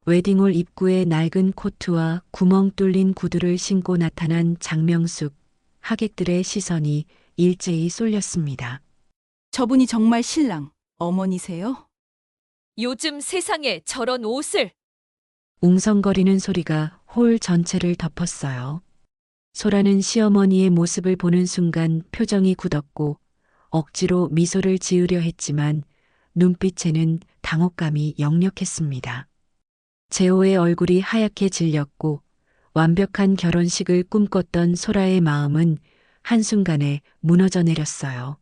웨딩홀 입구에 낡은 코트와 구멍 뚫린 구두를 신고 나타난 장명숙. 하객들의 시선이 일제히 쏠렸습니다. 저분이 정말 신랑, 어머니세요? 요즘 세상에 저런 옷을. 웅성거리는 소리가 홀 전체를 덮었어요. 소라는 시어머니의 모습을 보는 순간 표정이 굳었고 억지로 미소를 지으려 했지만 눈빛에는 당혹감이 역력했습니다. 재호의 얼굴이 하얗게 질렸고 완벽한 결혼식을 꿈꿨던 소라의 마음은 한순간에 무너져 내렸어요.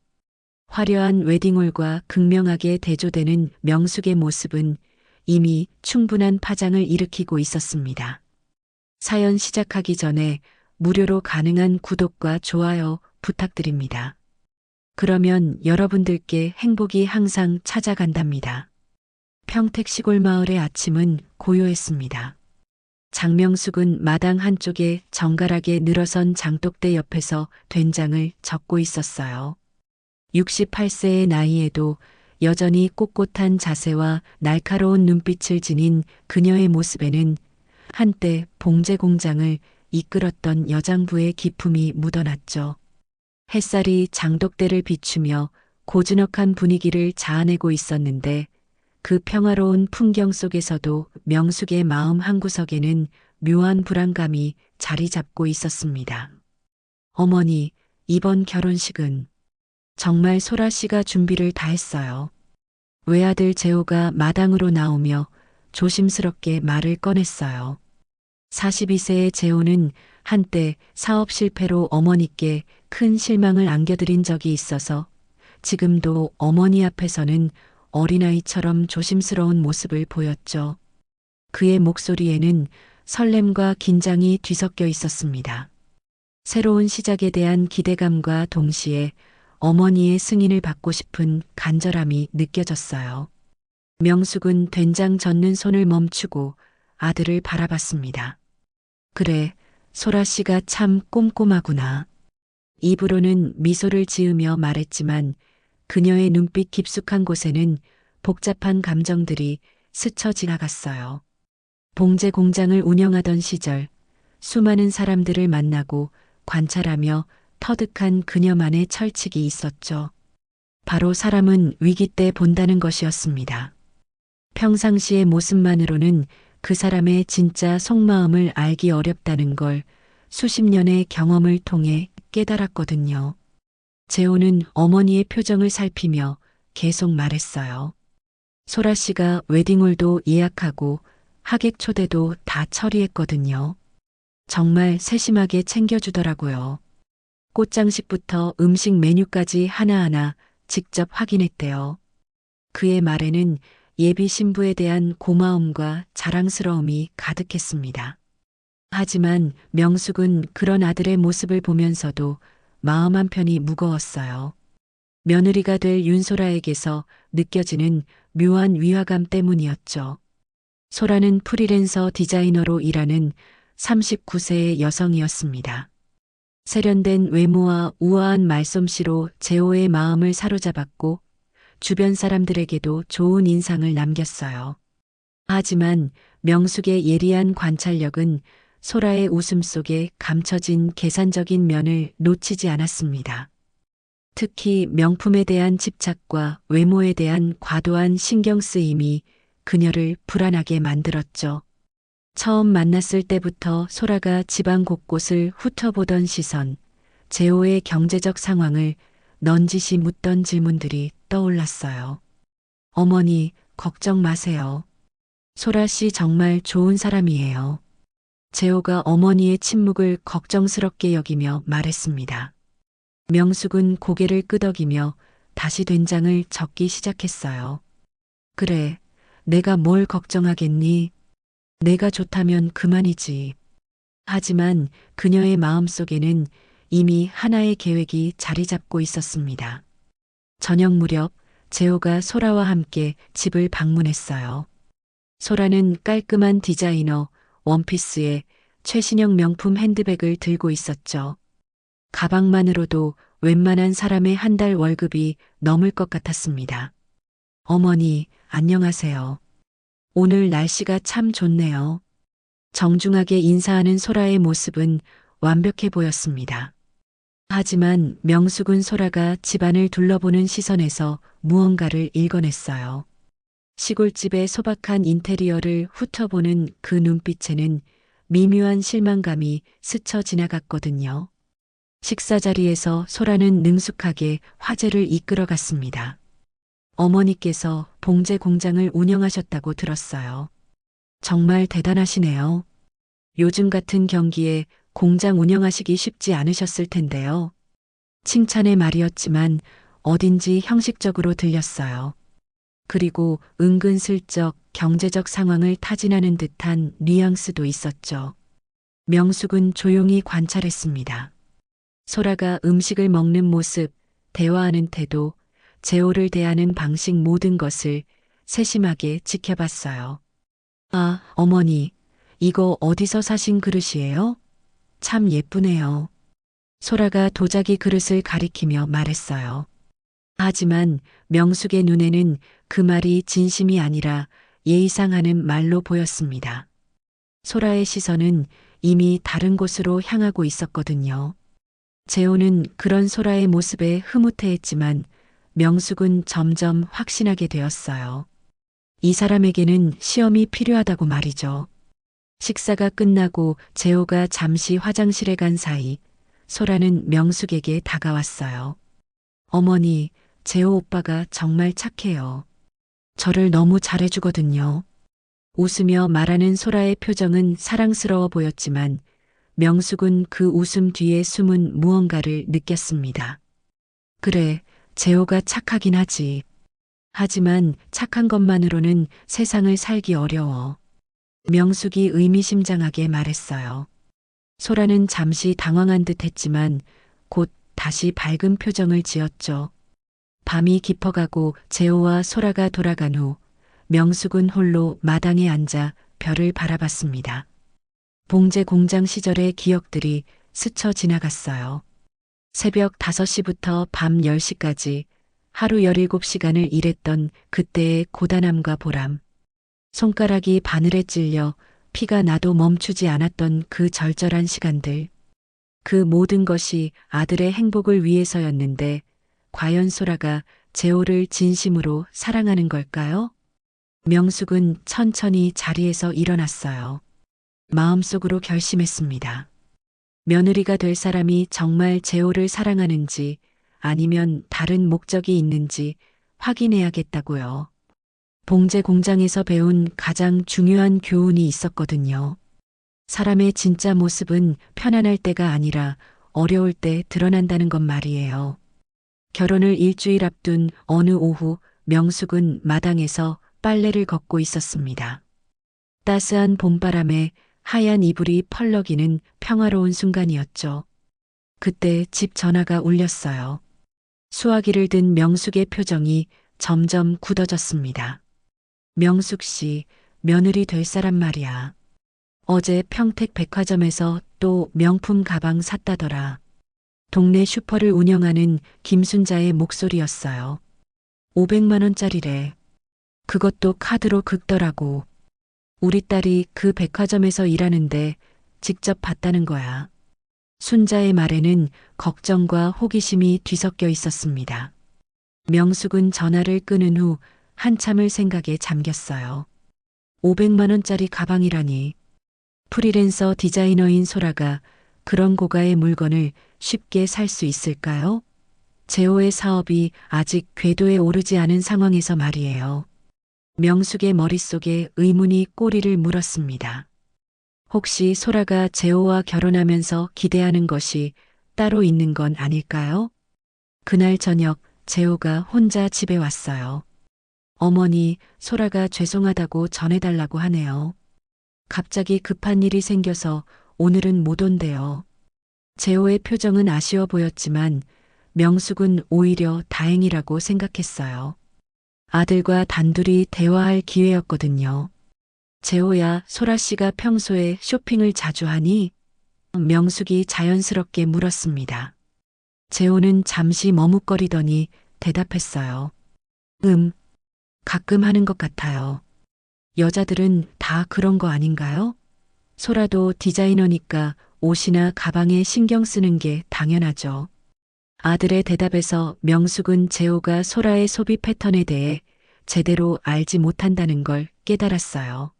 화려한 웨딩홀과 극명하게 대조되는 명숙의 모습은 이미 충분한 파장을 일으키고 있었습니다. 사연 시작하기 전에 무료로 가능한 구독과 좋아요 부탁드립니다. 그러면 여러분들께 행복이 항상 찾아간답니다. 평택 시골 마을의 아침은 고요했습니다. 장명숙은 마당 한쪽에 정갈하게 늘어선 장독대 옆에서 된장을 적고 있었어요. 68세의 나이에도 여전히 꼿꼿한 자세와 날카로운 눈빛을 지닌 그녀의 모습에는 한때 봉제 공장을 이끌었던 여장부의 기품이 묻어났죠. 햇살이 장독대를 비추며 고즈넉한 분위기를 자아내고 있었는데 그 평화로운 풍경 속에서도 명숙의 마음 한구석에는 묘한 불안감이 자리 잡고 있었습니다. 어머니, 이번 결혼식은 정말 소라 씨가 준비를 다 했어요. 외아들 재호가 마당으로 나오며 조심스럽게 말을 꺼냈어요. 42세의 재호는 한때 사업 실패로 어머니께 큰 실망을 안겨드린 적이 있어서 지금도 어머니 앞에서는 어린아이처럼 조심스러운 모습을 보였죠. 그의 목소리에는 설렘과 긴장이 뒤섞여 있었습니다. 새로운 시작에 대한 기대감과 동시에 어머니의 승인을 받고 싶은 간절함이 느껴졌어요. 명숙은 된장 젓는 손을 멈추고 아들을 바라봤습니다. 그래, 소라 씨가 참 꼼꼼하구나. 입으로는 미소를 지으며 말했지만 그녀의 눈빛 깊숙한 곳에는 복잡한 감정들이 스쳐 지나갔어요. 봉제 공장을 운영하던 시절 수많은 사람들을 만나고 관찰하며 터득한 그녀만의 철칙이 있었죠. 바로 사람은 위기 때 본다는 것이었습니다. 평상시의 모습만으로는 그 사람의 진짜 속마음을 알기 어렵다는 걸 수십 년의 경험을 통해 깨달았거든요. 재호는 어머니의 표정을 살피며 계속 말했어요. 소라 씨가 웨딩홀도 예약하고 하객 초대도 다 처리했거든요. 정말 세심하게 챙겨주더라고요. 꽃장식부터 음식 메뉴까지 하나하나 직접 확인했대요. 그의 말에는 예비 신부에 대한 고마움과 자랑스러움이 가득했습니다. 하지만 명숙은 그런 아들의 모습을 보면서도 마음 한편이 무거웠어요. 며느리가 될 윤소라에게서 느껴지는 묘한 위화감 때문이었죠. 소라는 프리랜서 디자이너로 일하는 39세의 여성이었습니다. 세련된 외모와 우아한 말솜씨로 재호의 마음을 사로잡았고 주변 사람들에게도 좋은 인상을 남겼어요. 하지만 명숙의 예리한 관찰력은 소라의 웃음 속에 감춰진 계산적인 면을 놓치지 않았습니다. 특히 명품에 대한 집착과 외모에 대한 과도한 신경 쓰임이 그녀를 불안하게 만들었죠. 처음 만났을 때부터 소라가 집안 곳곳을 훑어보던 시선, 재호의 경제적 상황을 넌지시 묻던 질문들이 떠올랐어요. 어머니, 걱정 마세요. 소라 씨 정말 좋은 사람이에요. 재호가 어머니의 침묵을 걱정스럽게 여기며 말했습니다. 명숙은 고개를 끄덕이며 다시 된장을 적기 시작했어요. 그래, 내가 뭘 걱정하겠니? 내가 좋다면 그만이지. 하지만 그녀의 마음속에는 이미 하나의 계획이 자리 잡고 있었습니다. 저녁 무렵 재호가 소라와 함께 집을 방문했어요. 소라는 깔끔한 디자이너 원피스에 최신형 명품 핸드백을 들고 있었죠. 가방만으로도 웬만한 사람의 한 달 월급이 넘을 것 같았습니다. 어머니, 안녕하세요. 오늘 날씨가 참 좋네요. 정중하게 인사하는 소라의 모습은 완벽해 보였습니다. 하지만 명숙은 소라가 집안을 둘러보는 시선에서 무언가를 읽어냈어요. 시골집의 소박한 인테리어를 훑어보는 그 눈빛에는 미묘한 실망감이 스쳐 지나갔거든요. 식사 자리에서 소라는 능숙하게 화제를 이끌어갔습니다. 어머니께서 봉제 공장을 운영하셨다고 들었어요. 정말 대단하시네요. 요즘 같은 경기에 공장 운영하시기 쉽지 않으셨을 텐데요. 칭찬의 말이었지만 어딘지 형식적으로 들렸어요. 그리고 은근슬쩍 경제적 상황을 타진하는 듯한 뉘앙스도 있었죠. 명숙은 조용히 관찰했습니다. 소라가 음식을 먹는 모습, 대화하는 태도, 재호를 대하는 방식 모든 것을 세심하게 지켜봤어요. 아, 어머니, 이거 어디서 사신 그릇이에요? 참 예쁘네요. 소라가 도자기 그릇을 가리키며 말했어요. 하지만 명숙의 눈에는 그 말이 진심이 아니라 예의상하는 말로 보였습니다. 소라의 시선은 이미 다른 곳으로 향하고 있었거든요. 재호는 그런 소라의 모습에 흐뭇해했지만 명숙은 점점 확신하게 되었어요. 이 사람에게는 시험이 필요하다고 말이죠. 식사가 끝나고 재호가 잠시 화장실에 간 사이 소라는 명숙에게 다가왔어요. 어머니, 재호 오빠가 정말 착해요. 저를 너무 잘해주거든요. 웃으며 말하는 소라의 표정은 사랑스러워 보였지만 명숙은 그 웃음 뒤에 숨은 무언가를 느꼈습니다. 그래, 재호가 착하긴 하지. 하지만 착한 것만으로는 세상을 살기 어려워. 명숙이 의미심장하게 말했어요. 소라는 잠시 당황한 듯 했지만 곧 다시 밝은 표정을 지었죠. 밤이 깊어가고 재호와 소라가 돌아간 후 명숙은 홀로 마당에 앉아 별을 바라봤습니다. 봉제 공장 시절의 기억들이 스쳐 지나갔어요. 새벽 5시부터 밤 10시까지 하루 17시간을 일했던 그때의 고단함과 보람. 손가락이 바늘에 찔려 피가 나도 멈추지 않았던 그 절절한 시간들. 그 모든 것이 아들의 행복을 위해서였는데 과연 소라가 재호를 진심으로 사랑하는 걸까요? 명숙은 천천히 자리에서 일어났어요. 마음속으로 결심했습니다. 며느리가 될 사람이 정말 재호를 사랑하는지 아니면 다른 목적이 있는지 확인해야겠다고요. 봉제 공장에서 배운 가장 중요한 교훈이 있었거든요. 사람의 진짜 모습은 편안할 때가 아니라 어려울 때 드러난다는 것 말이에요. 결혼을 일주일 앞둔 어느 오후 명숙은 마당에서 빨래를 걷고 있었습니다. 따스한 봄바람에 하얀 이불이 펄럭이는 평화로운 순간이었죠. 그때 집 전화가 울렸어요. 수화기를 든 명숙의 표정이 점점 굳어졌습니다. 명숙 씨, 며느리 될 사람 말이야. 어제 평택 백화점에서 또 명품 가방 샀다더라. 동네 슈퍼를 운영하는 김순자의 목소리였어요. 500만 원짜리래. 그것도 카드로 긁더라고. 우리 딸이 그 백화점에서 일하는데 직접 봤다는 거야. 순자의 말에는 걱정과 호기심이 뒤섞여 있었습니다. 명숙은 전화를 끊은 후 한참을 생각에 잠겼어요. 500만 원짜리 가방이라니. 프리랜서 디자이너인 소라가 그런 고가의 물건을 쉽게 살 수 있을까요? 재호의 사업이 아직 궤도에 오르지 않은 상황에서 말이에요. 명숙의 머릿속에 의문이 꼬리를 물었습니다. 혹시 소라가 재호와 결혼하면서 기대하는 것이 따로 있는 건 아닐까요? 그날 저녁 재호가 혼자 집에 왔어요. 어머니, 소라가 죄송하다고 전해달라고 하네요. 갑자기 급한 일이 생겨서 오늘은 못 온대요. 재호의 표정은 아쉬워 보였지만 명숙은 오히려 다행이라고 생각했어요. 아들과 단둘이 대화할 기회였거든요. 재호야, 소라 씨가 평소에 쇼핑을 자주 하니? 명숙이 자연스럽게 물었습니다. 재호는 잠시 머뭇거리더니 대답했어요. 가끔 하는 것 같아요. 여자들은 다 그런 거 아닌가요? 소라도 디자이너니까 옷이나 가방에 신경 쓰는 게 당연하죠. 아들의 대답에서 명숙은 재호가 소라의 소비 패턴에 대해 제대로 알지 못한다는 걸 깨달았어요.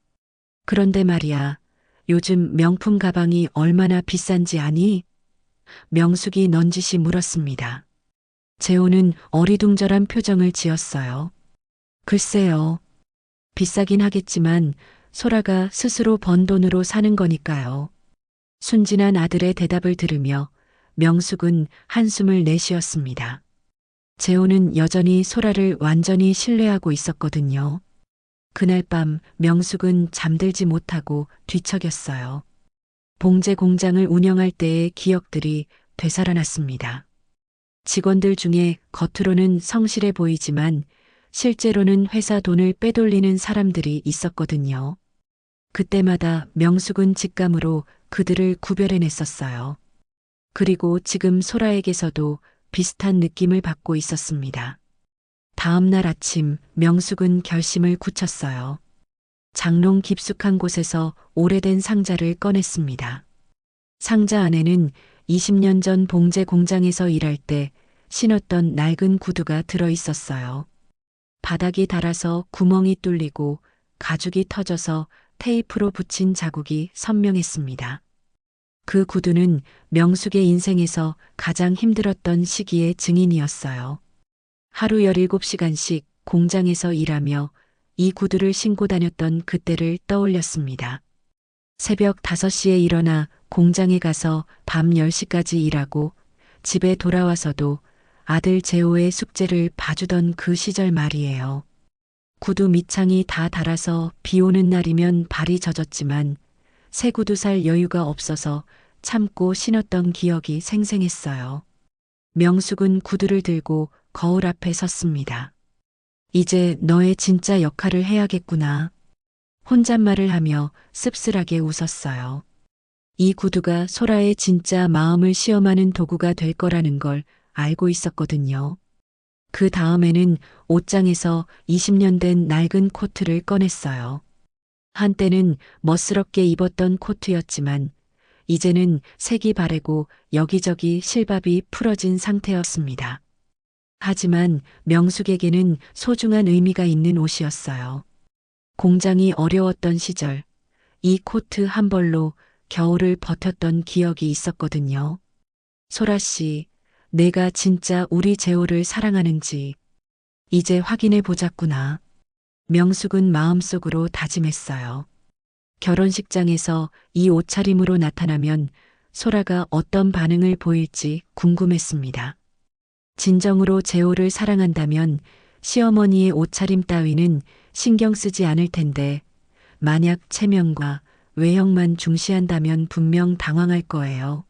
그런데 말이야, 요즘 명품 가방이 얼마나 비싼지 아니? 명숙이 넌지시 물었습니다. 재호는 어리둥절한 표정을 지었어요. 글쎄요. 비싸긴 하겠지만 소라가 스스로 번 돈으로 사는 거니까요. 순진한 아들의 대답을 들으며 명숙은 한숨을 내쉬었습니다. 재호는 여전히 소라를 완전히 신뢰하고 있었거든요. 그날 밤 명숙은 잠들지 못하고 뒤척였어요. 봉제 공장을 운영할 때의 기억들이 되살아났습니다. 직원들 중에 겉으로는 성실해 보이지만 실제로는 회사 돈을 빼돌리는 사람들이 있었거든요. 그때마다 명숙은 직감으로 그들을 구별해냈었어요. 그리고 지금 소라에게서도 비슷한 느낌을 받고 있었습니다. 다음 날 아침 명숙은 결심을 굳혔어요. 장롱 깊숙한 곳에서 오래된 상자를 꺼냈습니다. 상자 안에는 20년 전 봉제 공장에서 일할 때 신었던 낡은 구두가 들어 있었어요. 바닥이 닳아서 구멍이 뚫리고 가죽이 터져서 테이프로 붙인 자국이 선명했습니다. 그 구두는 명숙의 인생에서 가장 힘들었던 시기의 증인이었어요. 하루 17시간씩 공장에서 일하며 이 구두를 신고 다녔던 그때를 떠올렸습니다. 새벽 5시에 일어나 공장에 가서 밤 10시까지 일하고 집에 돌아와서도 아들 재호의 숙제를 봐주던 그 시절 말이에요. 구두 밑창이 다 닳아서 비 오는 날이면 발이 젖었지만 새 구두 살 여유가 없어서 참고 신었던 기억이 생생했어요. 명숙은 구두를 들고 거울 앞에 섰습니다. 이제 너의 진짜 역할을 해야겠구나. 혼잣말을 하며 씁쓸하게 웃었어요. 이 구두가 소라의 진짜 마음을 시험하는 도구가 될 거라는 걸 알고 있었거든요. 그 다음에는 옷장에서 20년 된 낡은 코트를 꺼냈어요. 한때는 멋스럽게 입었던 코트였지만 이제는 색이 바래고 여기저기 실밥이 풀어진 상태였습니다. 하지만 명숙에게는 소중한 의미가 있는 옷이었어요. 공장이 어려웠던 시절 이 코트 한 벌로 겨울을 버텼던 기억이 있었거든요. 소라 씨, 내가 진짜 우리 재호를 사랑하는지 이제 확인해 보자꾸나. 명숙은 마음속으로 다짐했어요. 결혼식장에서 이 옷차림으로 나타나면 소라가 어떤 반응을 보일지 궁금했습니다. 진정으로 재호를 사랑한다면 시어머니의 옷차림 따위는 신경 쓰지 않을 텐데 만약 체면과 외형만 중시한다면 분명 당황할 거예요.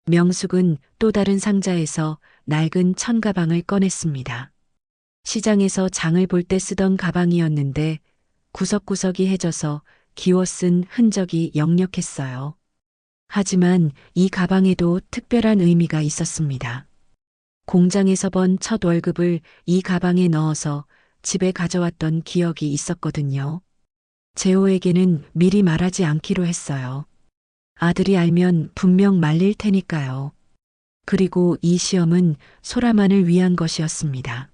명숙은 또 다른 상자에서 낡은 천가방을 꺼냈습니다. 시장에서 장을 볼 때 쓰던 가방이었는데 구석구석이 해져서 기워 쓴 흔적이 역력했어요. 하지만 이 가방에도 특별한 의미가 있었습니다. 공장에서 번 첫 월급을 이 가방에 넣어서 집에 가져왔던 기억이 있었거든요. 재호에게는 미리 말하지 않기로 했어요. 아들이 알면 분명 말릴 테니까요. 그리고 이 시험은 소라만을 위한 것이었습니다.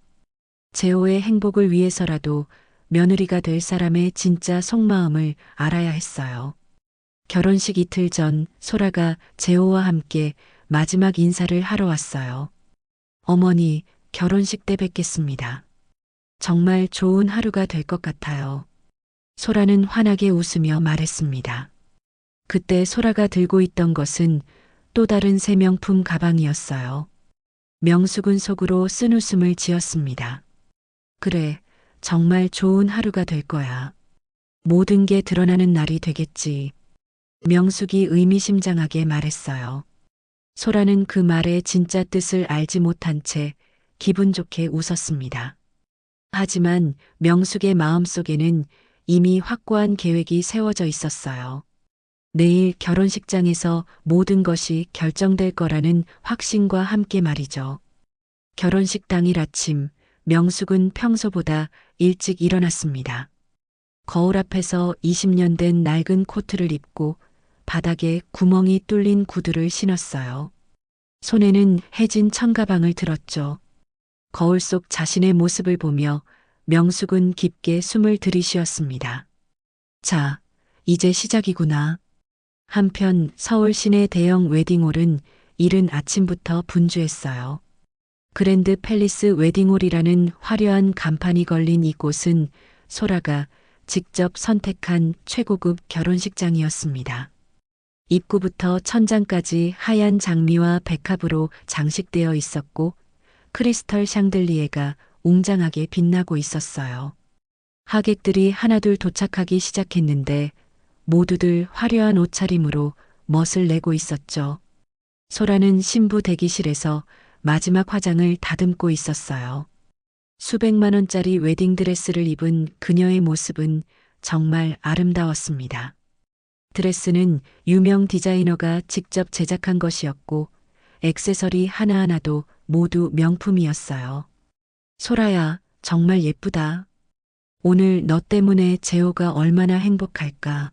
재호의 행복을 위해서라도 며느리가 될 사람의 진짜 속마음을 알아야 했어요. 결혼식 이틀 전 소라가 재호와 함께 마지막 인사를 하러 왔어요. 어머니, 결혼식 때 뵙겠습니다. 정말 좋은 하루가 될 것 같아요. 소라는 환하게 웃으며 말했습니다. 그때 소라가 들고 있던 것은 또 다른 새 명품 가방이었어요. 명숙은 속으로 쓴웃음을 지었습니다. 그래, 정말 좋은 하루가 될 거야. 모든 게 드러나는 날이 되겠지. 명숙이 의미심장하게 말했어요. 소라는 그 말의 진짜 뜻을 알지 못한 채 기분 좋게 웃었습니다. 하지만 명숙의 마음속에는 이미 확고한 계획이 세워져 있었어요. 내일 결혼식장에서 모든 것이 결정될 거라는 확신과 함께 말이죠. 결혼식 당일 아침, 명숙은 평소보다 일찍 일어났습니다. 거울 앞에서 20년 된 낡은 코트를 입고 바닥에 구멍이 뚫린 구두를 신었어요. 손에는 해진 천가방을 들었죠. 거울 속 자신의 모습을 보며 명숙은 깊게 숨을 들이쉬었습니다. 자, 이제 시작이구나. 한편 서울 시내 대형 웨딩홀은 이른 아침부터 분주했어요. 그랜드 팰리스 웨딩홀이라는 화려한 간판이 걸린 이곳은 소라가 직접 선택한 최고급 결혼식장이었습니다. 입구부터 천장까지 하얀 장미와 백합으로 장식되어 있었고 크리스털 샹들리에가 웅장하게 빛나고 있었어요. 하객들이 하나둘 도착하기 시작했는데 모두들 화려한 옷차림으로 멋을 내고 있었죠. 소라는 신부 대기실에서 마지막 화장을 다듬고 있었어요. 수백만 원짜리 웨딩드레스를 입은 그녀의 모습은 정말 아름다웠습니다. 드레스는 유명 디자이너가 직접 제작한 것이었고 액세서리 하나하나도 모두 명품이었어요. 소라야, 정말 예쁘다. 오늘 너 때문에 재호가 얼마나 행복할까.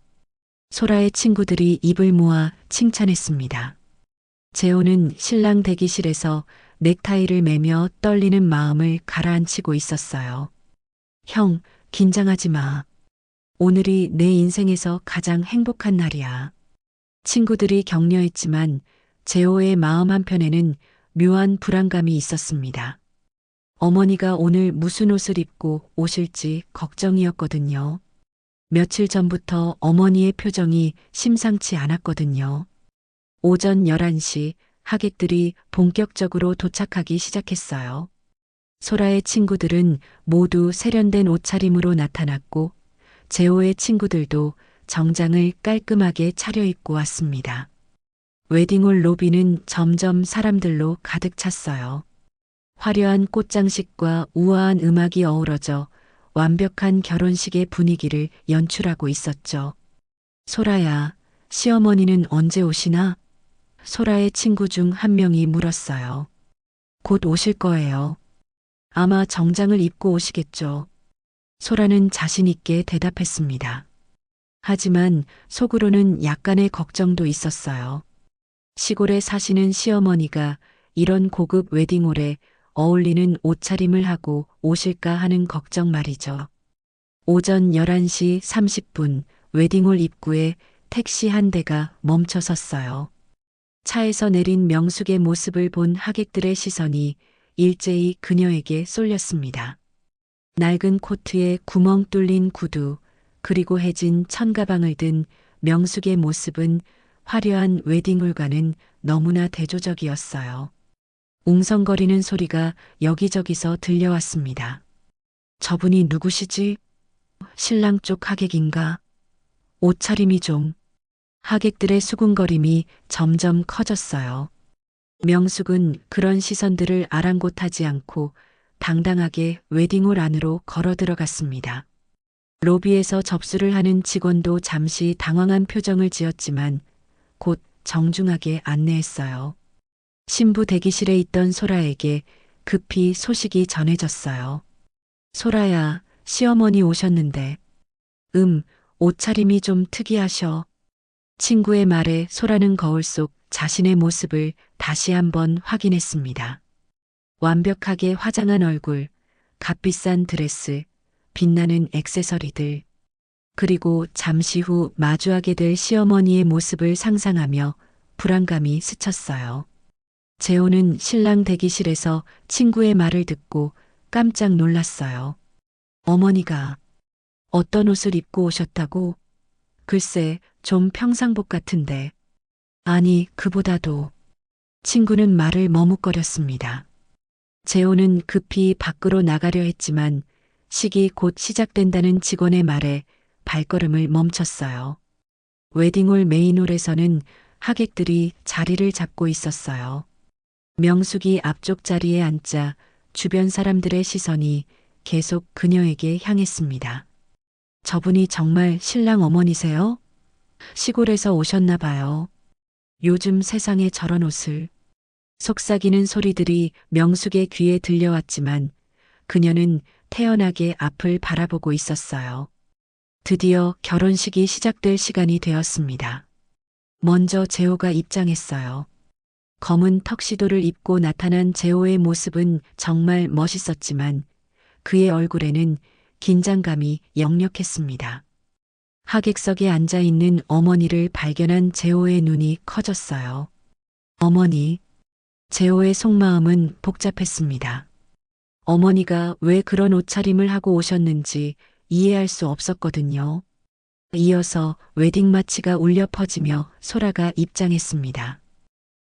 소라의 친구들이 입을 모아 칭찬했습니다. 재호는 신랑 대기실에서 넥타이를 매며 떨리는 마음을 가라앉히고 있었어요. 형, 긴장하지 마. 오늘이 내 인생에서 가장 행복한 날이야. 친구들이 격려했지만 재호의 마음 한편에는 묘한 불안감이 있었습니다. 어머니가 오늘 무슨 옷을 입고 오실지 걱정이었거든요. 며칠 전부터 어머니의 표정이 심상치 않았거든요. 오전 11시 하객들이 본격적으로 도착하기 시작했어요. 소라의 친구들은 모두 세련된 옷차림으로 나타났고 재호의 친구들도 정장을 깔끔하게 차려입고 왔습니다. 웨딩홀 로비는 점점 사람들로 가득 찼어요. 화려한 꽃장식과 우아한 음악이 어우러져 완벽한 결혼식의 분위기를 연출하고 있었죠. 소라야, 시어머니는 언제 오시나? 소라의 친구 중 한 명이 물었어요. 곧 오실 거예요. 아마 정장을 입고 오시겠죠. 소라는 자신 있게 대답했습니다. 하지만 속으로는 약간의 걱정도 있었어요. 시골에 사시는 시어머니가 이런 고급 웨딩홀에 어울리는 옷차림을 하고 오실까 하는 걱정 말이죠. 오전 11시 30분 웨딩홀 입구에 택시 한 대가 멈춰 섰어요. 차에서 내린 명숙의 모습을 본 하객들의 시선이 일제히 그녀에게 쏠렸습니다. 낡은 코트에 구멍 뚫린 구두, 그리고 해진 천가방을 든 명숙의 모습은 화려한 웨딩홀과는 너무나 대조적이었어요. 웅성거리는 소리가 여기저기서 들려왔습니다. 저분이 누구시지? 신랑 쪽 하객인가? 옷차림이 좀. 하객들의 수군거림이 점점 커졌어요. 명숙은 그런 시선들을 아랑곳하지 않고 당당하게 웨딩홀 안으로 걸어 들어갔습니다. 로비에서 접수를 하는 직원도 잠시 당황한 표정을 지었지만 곧 정중하게 안내했어요. 신부 대기실에 있던 소라에게 급히 소식이 전해졌어요. 소라야, 시어머니 오셨는데. 옷차림이 좀 특이하셔. 친구의 말에 소라는 거울 속 자신의 모습을 다시 한번 확인했습니다. 완벽하게 화장한 얼굴, 값비싼 드레스, 빛나는 액세서리들, 그리고 잠시 후 마주하게 될 시어머니의 모습을 상상하며 불안감이 스쳤어요. 재호는 신랑 대기실에서 친구의 말을 듣고 깜짝 놀랐어요. 어머니가 어떤 옷을 입고 오셨다고? 글쎄, 좀 평상복 같은데. 아니, 그보다도. 친구는 말을 머뭇거렸습니다. 재호는 급히 밖으로 나가려 했지만 식이 곧 시작된다는 직원의 말에 발걸음을 멈췄어요. 웨딩홀 메인홀에서는 하객들이 자리를 잡고 있었어요. 명숙이 앞쪽 자리에 앉자 주변 사람들의 시선이 계속 그녀에게 향했습니다. 저분이 정말 신랑 어머니세요? 시골에서 오셨나 봐요. 요즘 세상에 저런 옷을. 속삭이는 소리들이 명숙의 귀에 들려왔지만 그녀는 태연하게 앞을 바라보고 있었어요. 드디어 결혼식이 시작될 시간이 되었습니다. 먼저 재호가 입장했어요. 검은 턱시도를 입고 나타난 재호의 모습은 정말 멋있었지만 그의 얼굴에는 긴장감이 역력했습니다. 하객석에 앉아 있는 어머니를 발견한 재호의 눈이 커졌어요. 어머니, 재호의 속마음은 복잡했습니다. 어머니가 왜 그런 옷차림을 하고 오셨는지 이해할 수 없었거든요. 이어서 웨딩 마치가 울려 퍼지며 소라가 입장했습니다.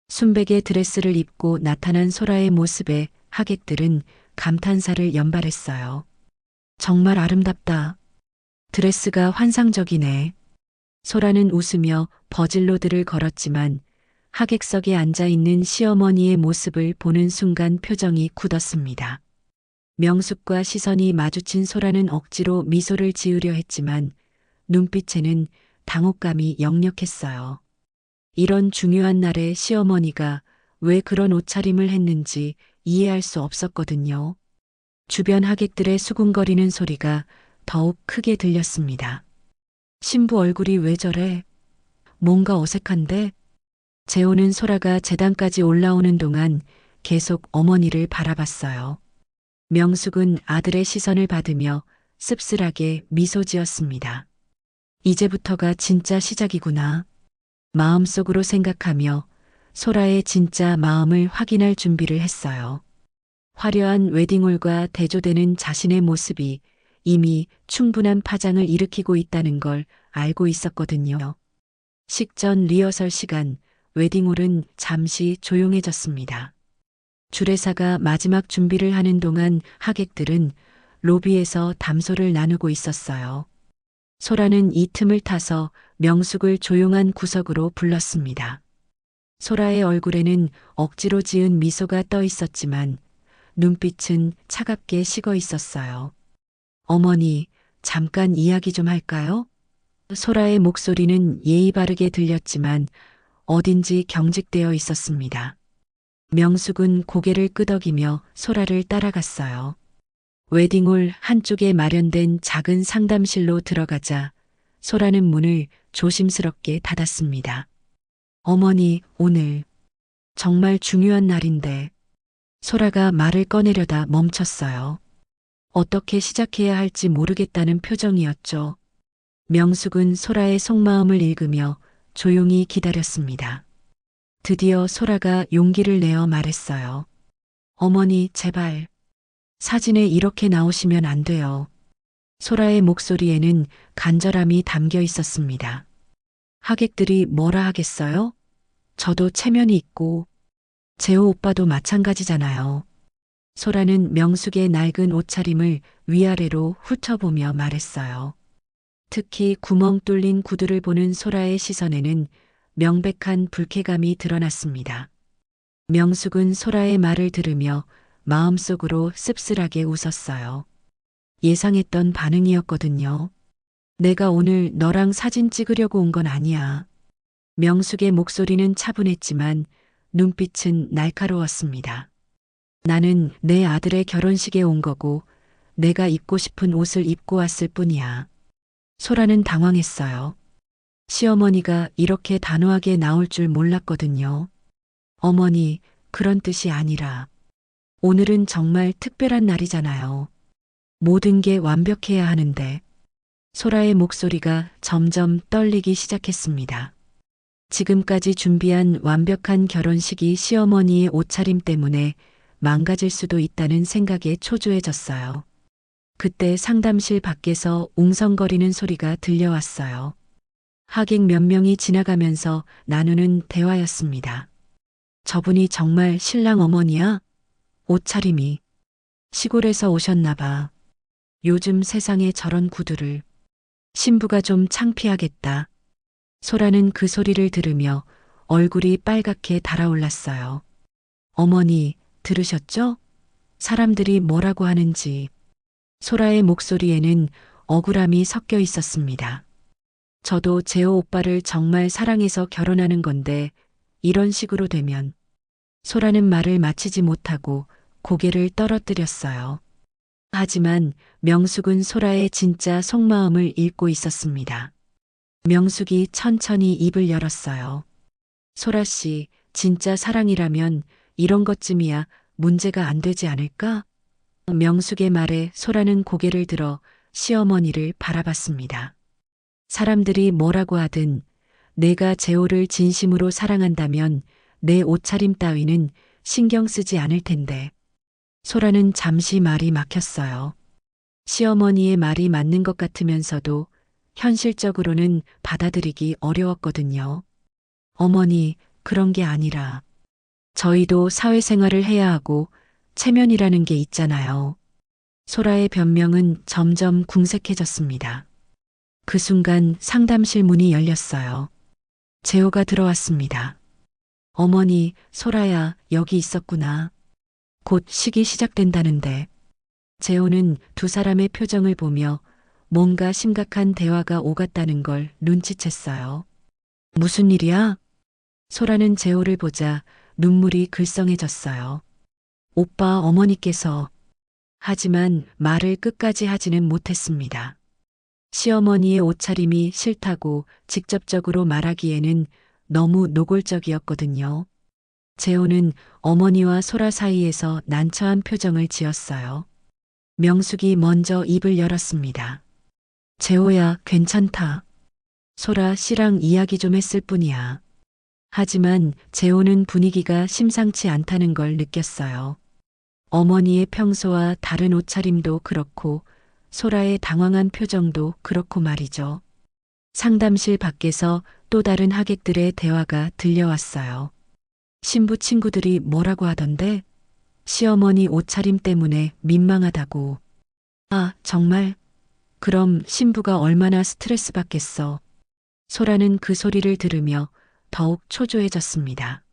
순백의 드레스를 입고 나타난 소라의 모습에 하객들은 감탄사를 연발했어요. 정말 아름답다. 드레스가 환상적이네. 소라는 웃으며 버질로드를 걸었지만 하객석에 앉아 있는 시어머니의 모습을 보는 순간 표정이 굳었습니다. 명숙과 시선이 마주친 소라는 억지로 미소를 지으려 했지만 눈빛에는 당혹감이 역력했어요. 이런 중요한 날에 시어머니가 왜 그런 옷차림을 했는지 이해할 수 없었거든요. 주변 하객들의 수군거리는 소리가 더욱 크게 들렸습니다. 신부 얼굴이 왜 저래? 뭔가 어색한데? 재호는 소라가 제단까지 올라오는 동안 계속 어머니를 바라봤어요. 명숙은 아들의 시선을 받으며 씁쓸하게 미소 지었습니다. 이제부터가 진짜 시작이구나. 마음속으로 생각하며 소라의 진짜 마음을 확인할 준비를 했어요. 화려한 웨딩홀과 대조되는 자신의 모습이 이미 충분한 파장을 일으키고 있다는 걸 알고 있었거든요. 식전 리허설 시간, 웨딩홀은 잠시 조용해졌습니다. 주례사가 마지막 준비를 하는 동안 하객들은 로비에서 담소를 나누고 있었어요. 소라는 이 틈을 타서 명숙을 조용한 구석으로 불렀습니다. 소라의 얼굴에는 억지로 지은 미소가 떠 있었지만 눈빛은 차갑게 식어 있었어요. 어머니, 잠깐 이야기 좀 할까요? 소라의 목소리는 예의 바르게 들렸지만 어딘지 경직되어 있었습니다. 명숙은 고개를 끄덕이며 소라를 따라갔어요. 웨딩홀 한쪽에 마련된 작은 상담실로 들어가자 소라는 문을 조심스럽게 닫았습니다. 어머니, 오늘 정말 중요한 날인데. 소라가 말을 꺼내려다 멈췄어요. 어떻게 시작해야 할지 모르겠다는 표정이었죠. 명숙은 소라의 속마음을 읽으며 조용히 기다렸습니다. 드디어 소라가 용기를 내어 말했어요. 어머니, 제발. 사진에 이렇게 나오시면 안 돼요. 소라의 목소리에는 간절함이 담겨 있었습니다. 하객들이 뭐라 하겠어요? 저도 체면이 있고 재호 오빠도 마찬가지잖아요. 소라는 명숙의 낡은 옷차림을 위아래로 훑어보며 말했어요. 특히 구멍 뚫린 구두를 보는 소라의 시선에는 명백한 불쾌감이 드러났습니다. 명숙은 소라의 말을 들으며 마음속으로 씁쓸하게 웃었어요. 예상했던 반응이었거든요. 내가 오늘 너랑 사진 찍으려고 온 건 아니야. 명숙의 목소리는 차분했지만 눈빛은 날카로웠습니다. 나는 내 아들의 결혼식에 온 거고 내가 입고 싶은 옷을 입고 왔을 뿐이야. 소라는 당황했어요. 시어머니가 이렇게 단호하게 나올 줄 몰랐거든요. 어머니, 그런 뜻이 아니라 오늘은 정말 특별한 날이잖아요. 모든 게 완벽해야 하는데. 소라의 목소리가 점점 떨리기 시작했습니다. 지금까지 준비한 완벽한 결혼식이 시어머니의 옷차림 때문에 망가질 수도 있다는 생각에 초조해졌어요. 그때 상담실 밖에서 웅성거리는 소리가 들려왔어요. 하객 몇 명이 지나가면서 나누는 대화였습니다. 저분이 정말 신랑 어머니야? 옷차림이 시골에서 오셨나 봐. 요즘 세상에 저런 구두를. 신부가 좀 창피하겠다. 소라는 그 소리를 들으며 얼굴이 빨갛게 달아올랐어요. 어머니, 들으셨죠? 사람들이 뭐라고 하는지. 소라의 목소리에는 억울함이 섞여 있었습니다. 저도 재호 오빠를 정말 사랑해서 결혼하는 건데 이런 식으로 되면. 소라는 말을 마치지 못하고 고개를 떨어뜨렸어요. 하지만 명숙은 소라의 진짜 속마음을 읽고 있었습니다. 명숙이 천천히 입을 열었어요. 소라 씨, 진짜 사랑이라면 이런 것쯤이야 문제가 안 되지 않을까? 명숙의 말에 소라는 고개를 들어 시어머니를 바라봤습니다. 사람들이 뭐라고 하든 내가 재호를 진심으로 사랑한다면 내 옷차림 따위는 신경 쓰지 않을 텐데. 소라는 잠시 말이 막혔어요. 시어머니의 말이 맞는 것 같으면서도 현실적으로는 받아들이기 어려웠거든요. 어머니, 그런 게 아니라 저희도 사회생활을 해야 하고 체면이라는 게 있잖아요. 소라의 변명은 점점 궁색해졌습니다. 그 순간 상담실 문이 열렸어요. 재호가 들어왔습니다. 어머니, 소라야, 여기 있었구나. 곧 식이 시작된다는데. 재호는 두 사람의 표정을 보며 뭔가 심각한 대화가 오갔다는 걸 눈치챘어요. 무슨 일이야? 소라는 재호를 보자 눈물이 글썽해졌어요. 오빠 어머니께서. 하지만 말을 끝까지 하지는 못했습니다. 시어머니의 옷차림이 싫다고 직접적으로 말하기에는 너무 노골적이었거든요. 재호는 어머니와 소라 사이에서 난처한 표정을 지었어요. 명숙이 먼저 입을 열었습니다. 재호야, 괜찮다. 소라 씨랑 이야기 좀 했을 뿐이야. 하지만 재호는 분위기가 심상치 않다는 걸 느꼈어요. 어머니의 평소와 다른 옷차림도 그렇고 소라의 당황한 표정도 그렇고 말이죠. 상담실 밖에서 또 다른 하객들의 대화가 들려왔어요. 신부 친구들이 뭐라고 하던데? 시어머니 옷차림 때문에 민망하다고. 아, 정말? 그럼 신부가 얼마나 스트레스 받겠어. 소라는 그 소리를 들으며 더욱 초조해졌습니다.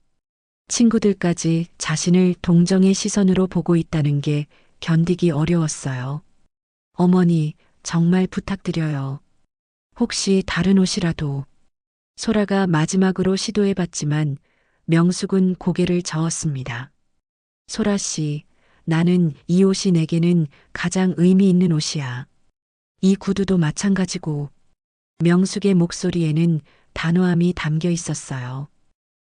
친구들까지 자신을 동정의 시선으로 보고 있다는 게 견디기 어려웠어요. 어머니, 정말 부탁드려요. 혹시 다른 옷이라도. 소라가 마지막으로 시도해봤지만 명숙은 고개를 저었습니다. 소라 씨, 나는 이 옷이 내게는 가장 의미 있는 옷이야. 이 구두도 마찬가지고. 명숙의 목소리에는 단호함이 담겨 있었어요.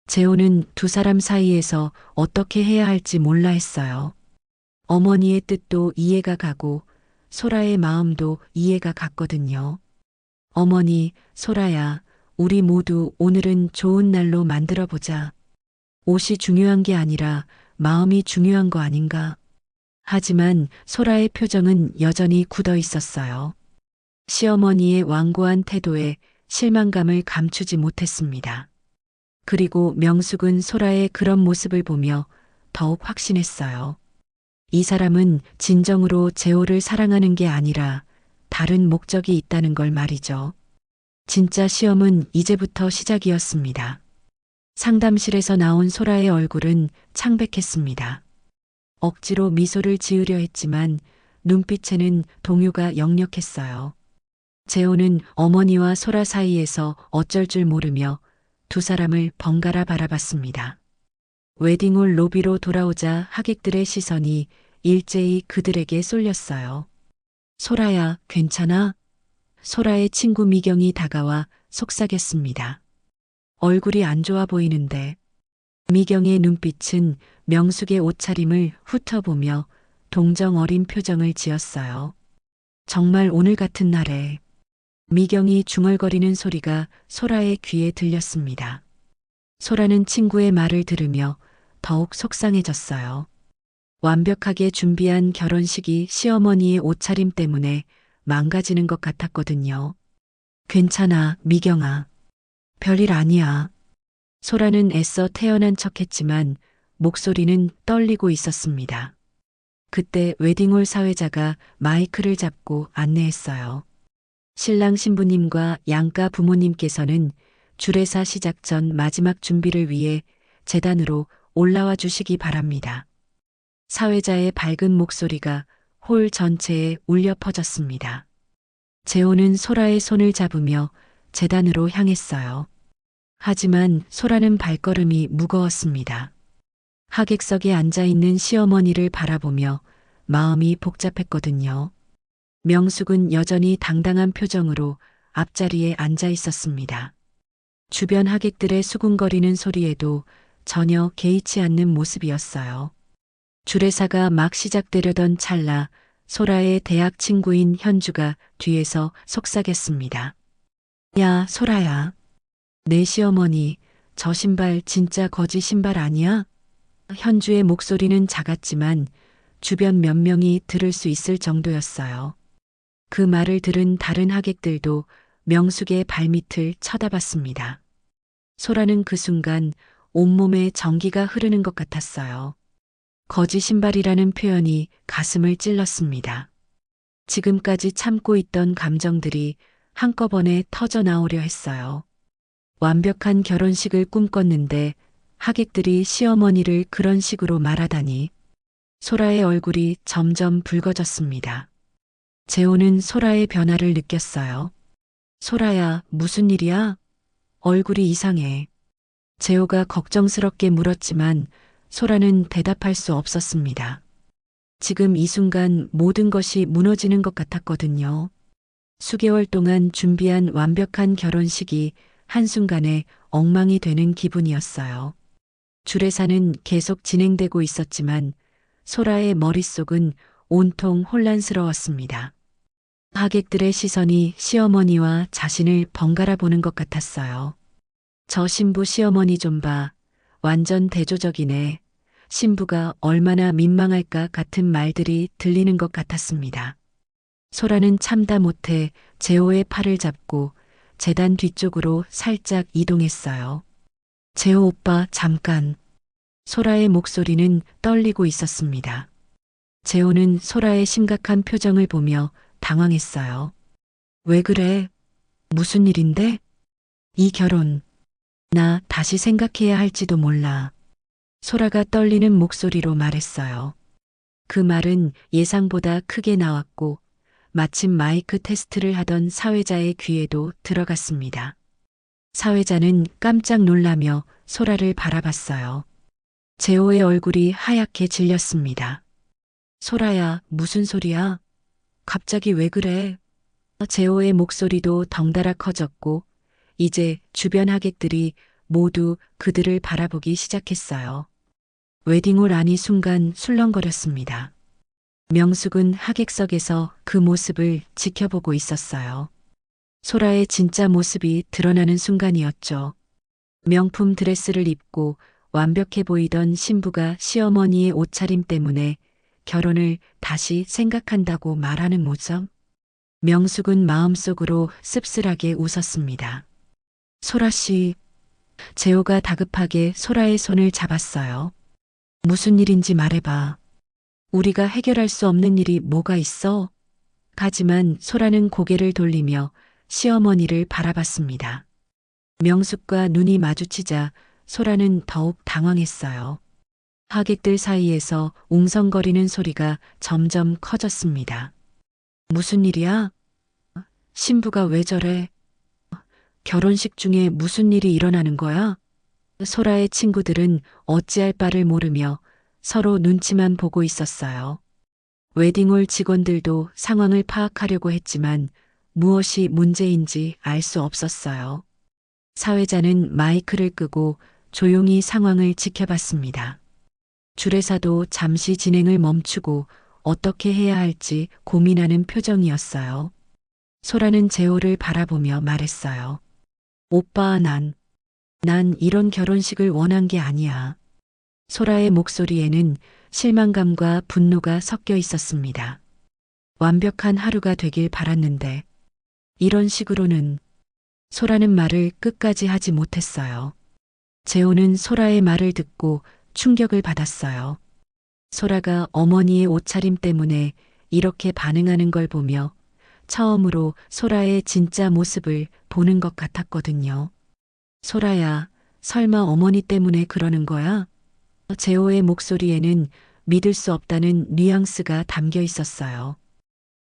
재호는 두 사람 사이에서 어떻게 해야 할지 몰라 했어요. 어머니의 뜻도 이해가 가고 소라의 마음도 이해가 갔거든요. 어머니, 소라야, 우리 모두 오늘은 좋은 날로 만들어 보자. 옷이 중요한 게 아니라 마음이 중요한 거 아닌가. 하지만 소라의 표정은 여전히 굳어 있었어요. 시어머니의 완고한 태도에 실망감을 감추지 못했습니다. 그리고 명숙은 소라의 그런 모습을 보며 더욱 확신했어요. 이 사람은 진정으로 재호를 사랑하는 게 아니라 다른 목적이 있다는 걸 말이죠. 진짜 시험은 이제부터 시작이었습니다. 상담실에서 나온 소라의 얼굴은 창백했습니다. 억지로 미소를 지으려 했지만 눈빛에는 동요가 역력했어요. 재호는 어머니와 소라 사이에서 어쩔 줄 모르며 두 사람을 번갈아 바라봤습니다. 웨딩홀 로비로 돌아오자 하객들의 시선이 일제히 그들에게 쏠렸어요. 소라야, 괜찮아? 소라의 친구 미경이 다가와 속삭였습니다. 얼굴이 안 좋아 보이는데. 미경의 눈빛은 명숙의 옷차림을 훑어보며 동정 어린 표정을 지었어요. 정말 오늘 같은 날에. 미경이 중얼거리는 소리가 소라의 귀에 들렸습니다. 소라는 친구의 말을 들으며 더욱 속상해졌어요. 완벽하게 준비한 결혼식이 시어머니의 옷차림 때문에 망가지는 것 같았거든요. 괜찮아, 미경아. 별일 아니야. 소라는 애써 태연한 척했지만 목소리는 떨리고 있었습니다. 그때 웨딩홀 사회자가 마이크를 잡고 안내했어요. 신랑 신부님과 양가 부모님께서는 주례사 시작 전 마지막 준비를 위해 제단으로 올라와 주시기 바랍니다. 사회자의 밝은 목소리가 홀 전체에 울려 퍼졌습니다. 재호는 소라의 손을 잡으며 제단으로 향했어요. 하지만 소라는 발걸음이 무거웠습니다. 하객석에 앉아있는 시어머니를 바라보며 마음이 복잡했거든요. 명숙은 여전히 당당한 표정으로 앞자리에 앉아 있었습니다. 주변 하객들의 수군거리는 소리에도 전혀 개의치 않는 모습이었어요. 주례사가 막 시작되려던 찰나 소라의 대학 친구인 현주가 뒤에서 속삭였습니다. 야, 소라야. 내 시어머니, 저 신발 진짜 거지 신발 아니야? 현주의 목소리는 작았지만 주변 몇 명이 들을 수 있을 정도였어요. 그 말을 들은 다른 하객들도 명숙의 발밑을 쳐다봤습니다. 소라는 그 순간 온몸에 전기가 흐르는 것 같았어요. 거지 신발이라는 표현이 가슴을 찔렀습니다. 지금까지 참고 있던 감정들이 한꺼번에 터져 나오려 했어요. 완벽한 결혼식을 꿈꿨는데 하객들이 시어머니를 그런 식으로 말하다니. 소라의 얼굴이 점점 붉어졌습니다. 재호는 소라의 변화를 느꼈어요. 소라야, 무슨 일이야? 얼굴이 이상해. 재호가 걱정스럽게 물었지만 소라는 대답할 수 없었습니다. 지금 이 순간 모든 것이 무너지는 것 같았거든요. 수개월 동안 준비한 완벽한 결혼식이 한순간에 엉망이 되는 기분이었어요. 주례사는 계속 진행되고 있었지만 소라의 머릿속은 온통 혼란스러웠습니다. 하객들의 시선이 시어머니와 자신을 번갈아 보는 것 같았어요. 저 신부 시어머니 좀 봐. 완전 대조적이네. 신부가 얼마나 민망할까 같은 말들이 들리는 것 같았습니다. 소라는 참다 못해 재호의 팔을 잡고 제단 뒤쪽으로 살짝 이동했어요. 재호 오빠, 잠깐. 소라의 목소리는 떨리고 있었습니다. 재호는 소라의 심각한 표정을 보며 당황했어요. 왜 그래? 무슨 일인데? 이 결혼. 나 다시 생각해야 할지도 몰라. 소라가 떨리는 목소리로 말했어요. 그 말은 예상보다 크게 나왔고 마침 마이크 테스트를 하던 사회자의 귀에도 들어갔습니다. 사회자는 깜짝 놀라며 소라를 바라봤어요. 재호의 얼굴이 하얗게 질렸습니다. 소라야, 무슨 소리야? 갑자기 왜 그래? 재호의 목소리도 덩달아 커졌고 이제 주변 하객들이 모두 그들을 바라보기 시작했어요. 웨딩홀 안이 순간 술렁거렸습니다. 명숙은 하객석에서 그 모습을 지켜보고 있었어요. 소라의 진짜 모습이 드러나는 순간이었죠. 명품 드레스를 입고 완벽해 보이던 신부가 시어머니의 옷차림 때문에 결혼을 다시 생각한다고 말하는 모습. 명숙은 마음속으로 씁쓸하게 웃었습니다. 소라 씨, 재호가 다급하게 소라의 손을 잡았어요. 무슨 일인지 말해봐. 우리가 해결할 수 없는 일이 뭐가 있어? 하지만 소라는 고개를 돌리며 시어머니를 바라봤습니다. 명숙과 눈이 마주치자 소라는 더욱 당황했어요. 하객들 사이에서 웅성거리는 소리가 점점 커졌습니다. 무슨 일이야? 신부가 왜 저래? 결혼식 중에 무슨 일이 일어나는 거야? 소라의 친구들은 어찌할 바를 모르며 서로 눈치만 보고 있었어요. 웨딩홀 직원들도 상황을 파악하려고 했지만 무엇이 문제인지 알 수 없었어요. 사회자는 마이크를 끄고 조용히 상황을 지켜봤습니다. 주례사도 잠시 진행을 멈추고 어떻게 해야 할지 고민하는 표정이었어요. 소라는 재호를 바라보며 말했어요. 오빠, 난 이런 결혼식을 원한 게 아니야. 소라의 목소리에는 실망감과 분노가 섞여 있었습니다. 완벽한 하루가 되길 바랐는데 이런 식으로는. 소라는 말을 끝까지 하지 못했어요. 재호는 소라의 말을 듣고 충격을 받았어요. 소라가 어머니의 옷차림 때문에 이렇게 반응하는 걸 보며 처음으로 소라의 진짜 모습을 보는 것 같았거든요. 소라야, 설마 어머니 때문에 그러는 거야? 재호의 목소리에는 믿을 수 없다는 뉘앙스가 담겨 있었어요.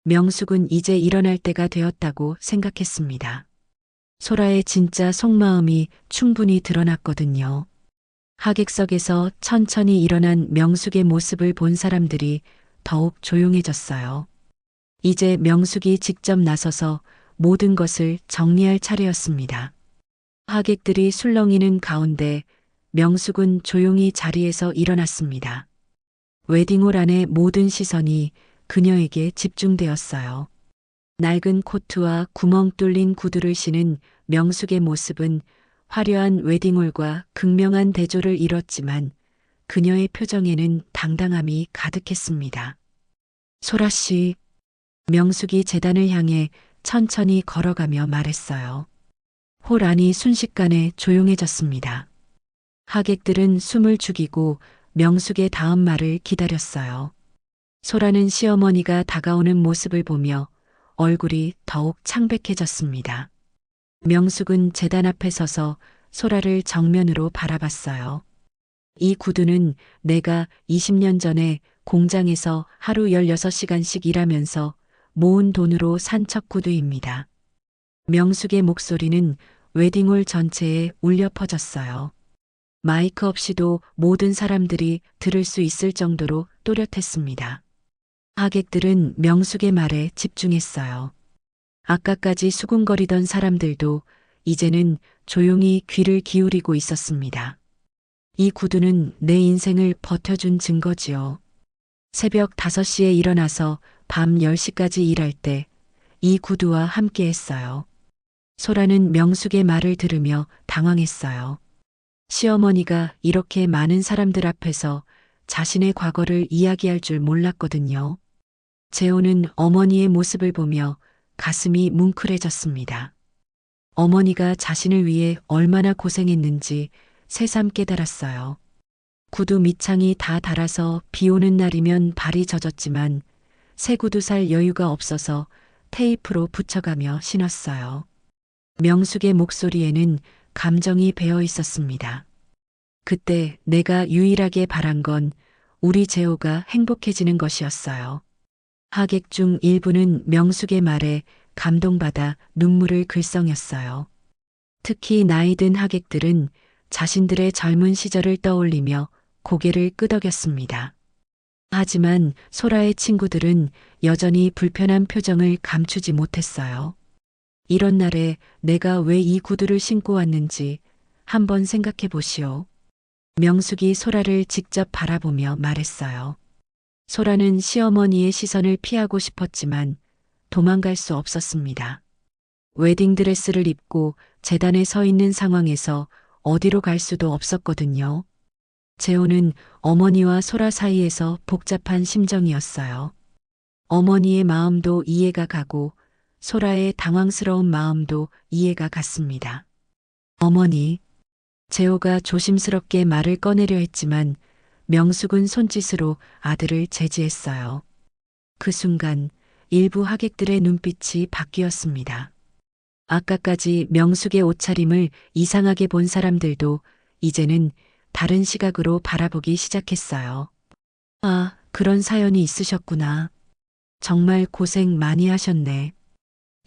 명숙은 이제 일어날 때가 되었다고 생각했습니다. 소라의 진짜 속마음이 충분히 드러났거든요. 하객석에서 천천히 일어난 명숙의 모습을 본 사람들이 더욱 조용해졌어요. 이제 명숙이 직접 나서서 모든 것을 정리할 차례였습니다. 하객들이 술렁이는 가운데 명숙은 조용히 자리에서 일어났습니다. 웨딩홀 안의 모든 시선이 그녀에게 집중되었어요. 낡은 코트와 구멍 뚫린 구두를 신은 명숙의 모습은 화려한 웨딩홀과 극명한 대조를 이뤘지만 그녀의 표정에는 당당함이 가득했습니다. 소라 씨, 명숙이 제단을 향해 천천히 걸어가며 말했어요. 홀 안이 순식간에 조용해졌습니다. 하객들은 숨을 죽이고 명숙의 다음 말을 기다렸어요. 소라는 시어머니가 다가오는 모습을 보며 얼굴이 더욱 창백해졌습니다. 명숙은 제단 앞에 서서 소라를 정면으로 바라봤어요. 이 구두는 내가 20년 전에 공장에서 하루 16시간씩 일하면서 모은 돈으로 산 첫 구두입니다. 명숙의 목소리는 웨딩홀 전체에 울려 퍼졌어요. 마이크 없이도 모든 사람들이 들을 수 있을 정도로 또렷했습니다. 하객들은 명숙의 말에 집중했어요. 아까까지 수군거리던 사람들도 이제는 조용히 귀를 기울이고 있었습니다. 이 구두는 내 인생을 버텨준 증거지요. 새벽 5시에 일어나서 밤 10시까지 일할 때 이 구두와 함께 했어요. 소라는 명숙의 말을 들으며 당황했어요. 시어머니가 이렇게 많은 사람들 앞에서 자신의 과거를 이야기할 줄 몰랐거든요. 재호는 어머니의 모습을 보며 가슴이 뭉클해졌습니다. 어머니가 자신을 위해 얼마나 고생했는지 새삼 깨달았어요. 구두 밑창이 다 닳아서 비 오는 날이면 발이 젖었지만 새 구두 살 여유가 없어서 테이프로 붙여가며 신었어요. 명숙의 목소리에는 감정이 배어 있었습니다. 그때 내가 유일하게 바란 건 우리 재호가 행복해지는 것이었어요. 하객 중 일부는 명숙의 말에 감동받아 눈물을 글썽였어요. 특히 나이 든 하객들은 자신들의 젊은 시절을 떠올리며 고개를 끄덕였습니다. 하지만 소라의 친구들은 여전히 불편한 표정을 감추지 못했어요. 이런 날에 내가 왜 이 구두를 신고 왔는지 한번 생각해 보시오. 명숙이 소라를 직접 바라보며 말했어요. 소라는 시어머니의 시선을 피하고 싶었지만 도망갈 수 없었습니다. 웨딩드레스를 입고 제단에 서 있는 상황에서 어디로 갈 수도 없었거든요. 재호는 어머니와 소라 사이에서 복잡한 심정이었어요. 어머니의 마음도 이해가 가고 소라의 당황스러운 마음도 이해가 갔습니다. 어머니, 재호가 조심스럽게 말을 꺼내려 했지만 명숙은 손짓으로 아들을 제지했어요. 그 순간 일부 하객들의 눈빛이 바뀌었습니다. 아까까지 명숙의 옷차림을 이상하게 본 사람들도 이제는 다른 시각으로 바라보기 시작했어요. 아, 그런 사연이 있으셨구나. 정말 고생 많이 하셨네.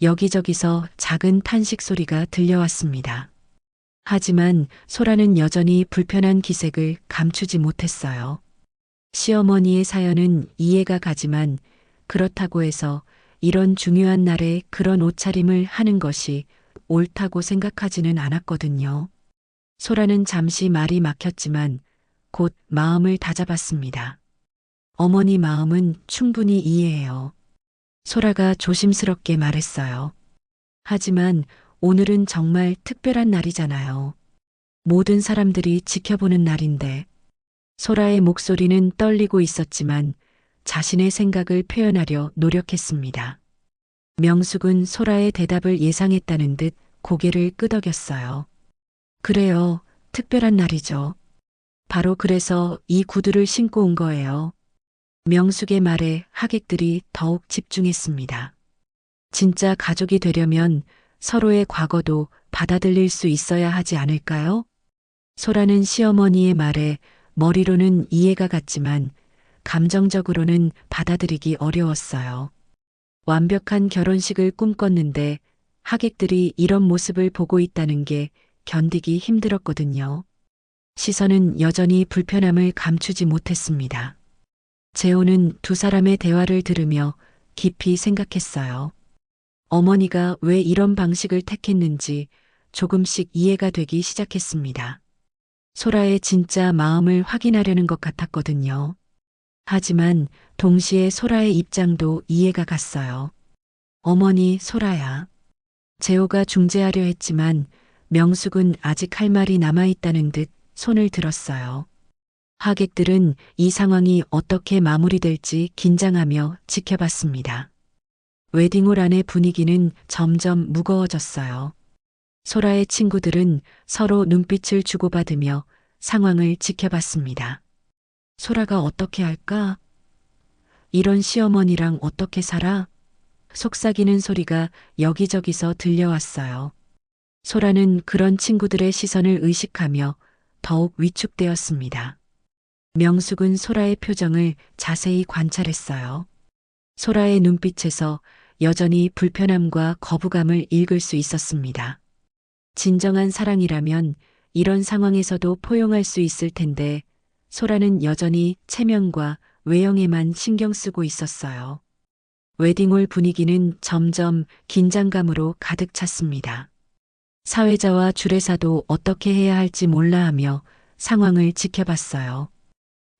여기저기서 작은 탄식 소리가 들려왔습니다. 하지만 소라는 여전히 불편한 기색을 감추지 못했어요. 시어머니의 사연은 이해가 가지만 그렇다고 해서 이런 중요한 날에 그런 옷차림을 하는 것이 옳다고 생각하지는 않았거든요. 소라는 잠시 말이 막혔지만 곧 마음을 다잡았습니다. 어머니 마음은 충분히 이해해요. 소라가 조심스럽게 말했어요. 하지만 오늘은 정말 특별한 날이잖아요. 모든 사람들이 지켜보는 날인데. 소라의 목소리는 떨리고 있었지만 자신의 생각을 표현하려 노력했습니다. 명숙은 소라의 대답을 예상했다는 듯 고개를 끄덕였어요. 그래요, 특별한 날이죠. 바로 그래서 이 구두를 신고 온 거예요. 명숙의 말에 하객들이 더욱 집중했습니다. 진짜 가족이 되려면 서로의 과거도 받아들일 수 있어야 하지 않을까요? 소라는 시어머니의 말에 머리로는 이해가 갔지만 감정적으로는 받아들이기 어려웠어요. 완벽한 결혼식을 꿈꿨는데 하객들이 이런 모습을 보고 있다는 게 견디기 힘들었거든요. 시선은 여전히 불편함을 감추지 못했습니다. 재호는 두 사람의 대화를 들으며 깊이 생각했어요. 어머니가 왜 이런 방식을 택했는지 조금씩 이해가 되기 시작했습니다. 소라의 진짜 마음을 확인하려는 것 같았거든요. 하지만 동시에 소라의 입장도 이해가 갔어요. 어머니, 소라야. 재호가 중재하려 했지만 명숙은 아직 할 말이 남아있다는 듯 손을 들었어요. 하객들은 이 상황이 어떻게 마무리될지 긴장하며 지켜봤습니다. 웨딩홀 안의 분위기는 점점 무거워졌어요. 소라의 친구들은 서로 눈빛을 주고받으며 상황을 지켜봤습니다. 소라가 어떻게 할까? 이런 시어머니랑 어떻게 살아? 속삭이는 소리가 여기저기서 들려왔어요. 소라는 그런 친구들의 시선을 의식하며 더욱 위축되었습니다. 명숙은 소라의 표정을 자세히 관찰했어요. 소라의 눈빛에서 여전히 불편함과 거부감을 읽을 수 있었습니다. 진정한 사랑이라면 이런 상황에서도 포용할 수 있을 텐데 소라는 여전히 체면과 외형에만 신경 쓰고 있었어요. 웨딩홀 분위기는 점점 긴장감으로 가득 찼습니다. 사회자와 주례사도 어떻게 해야 할지 몰라 하며 상황을 지켜봤어요.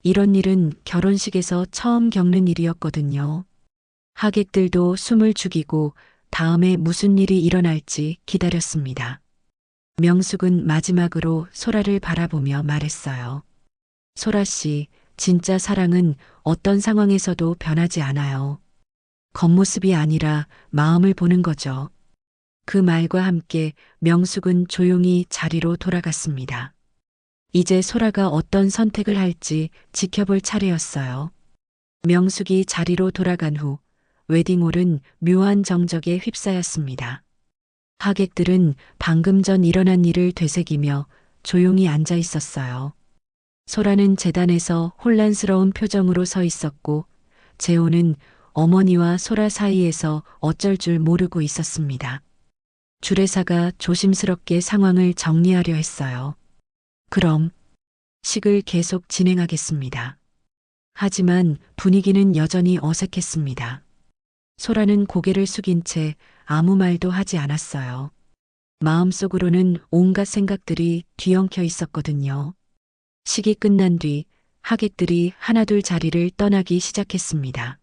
이런 일은 결혼식에서 처음 겪는 일이었거든요. 하객들도 숨을 죽이고 다음에 무슨 일이 일어날지 기다렸습니다. 명숙은 마지막으로 소라를 바라보며 말했어요. 소라 씨, 진짜 사랑은 어떤 상황에서도 변하지 않아요. 겉모습이 아니라 마음을 보는 거죠. 그 말과 함께 명숙은 조용히 자리로 돌아갔습니다. 이제 소라가 어떤 선택을 할지 지켜볼 차례였어요. 명숙이 자리로 돌아간 후 웨딩홀은 묘한 정적에 휩싸였습니다. 하객들은 방금 전 일어난 일을 되새기며 조용히 앉아 있었어요. 소라는 제단에서 혼란스러운 표정으로 서 있었고 재호는 어머니와 소라 사이에서 어쩔 줄 모르고 있었습니다. 주례사가 조심스럽게 상황을 정리하려 했어요. 그럼 식을 계속 진행하겠습니다. 하지만 분위기는 여전히 어색했습니다. 소라는 고개를 숙인 채 아무 말도 하지 않았어요. 마음속으로는 온갖 생각들이 뒤엉켜 있었거든요. 식이 끝난 뒤 하객들이 하나둘 자리를 떠나기 시작했습니다.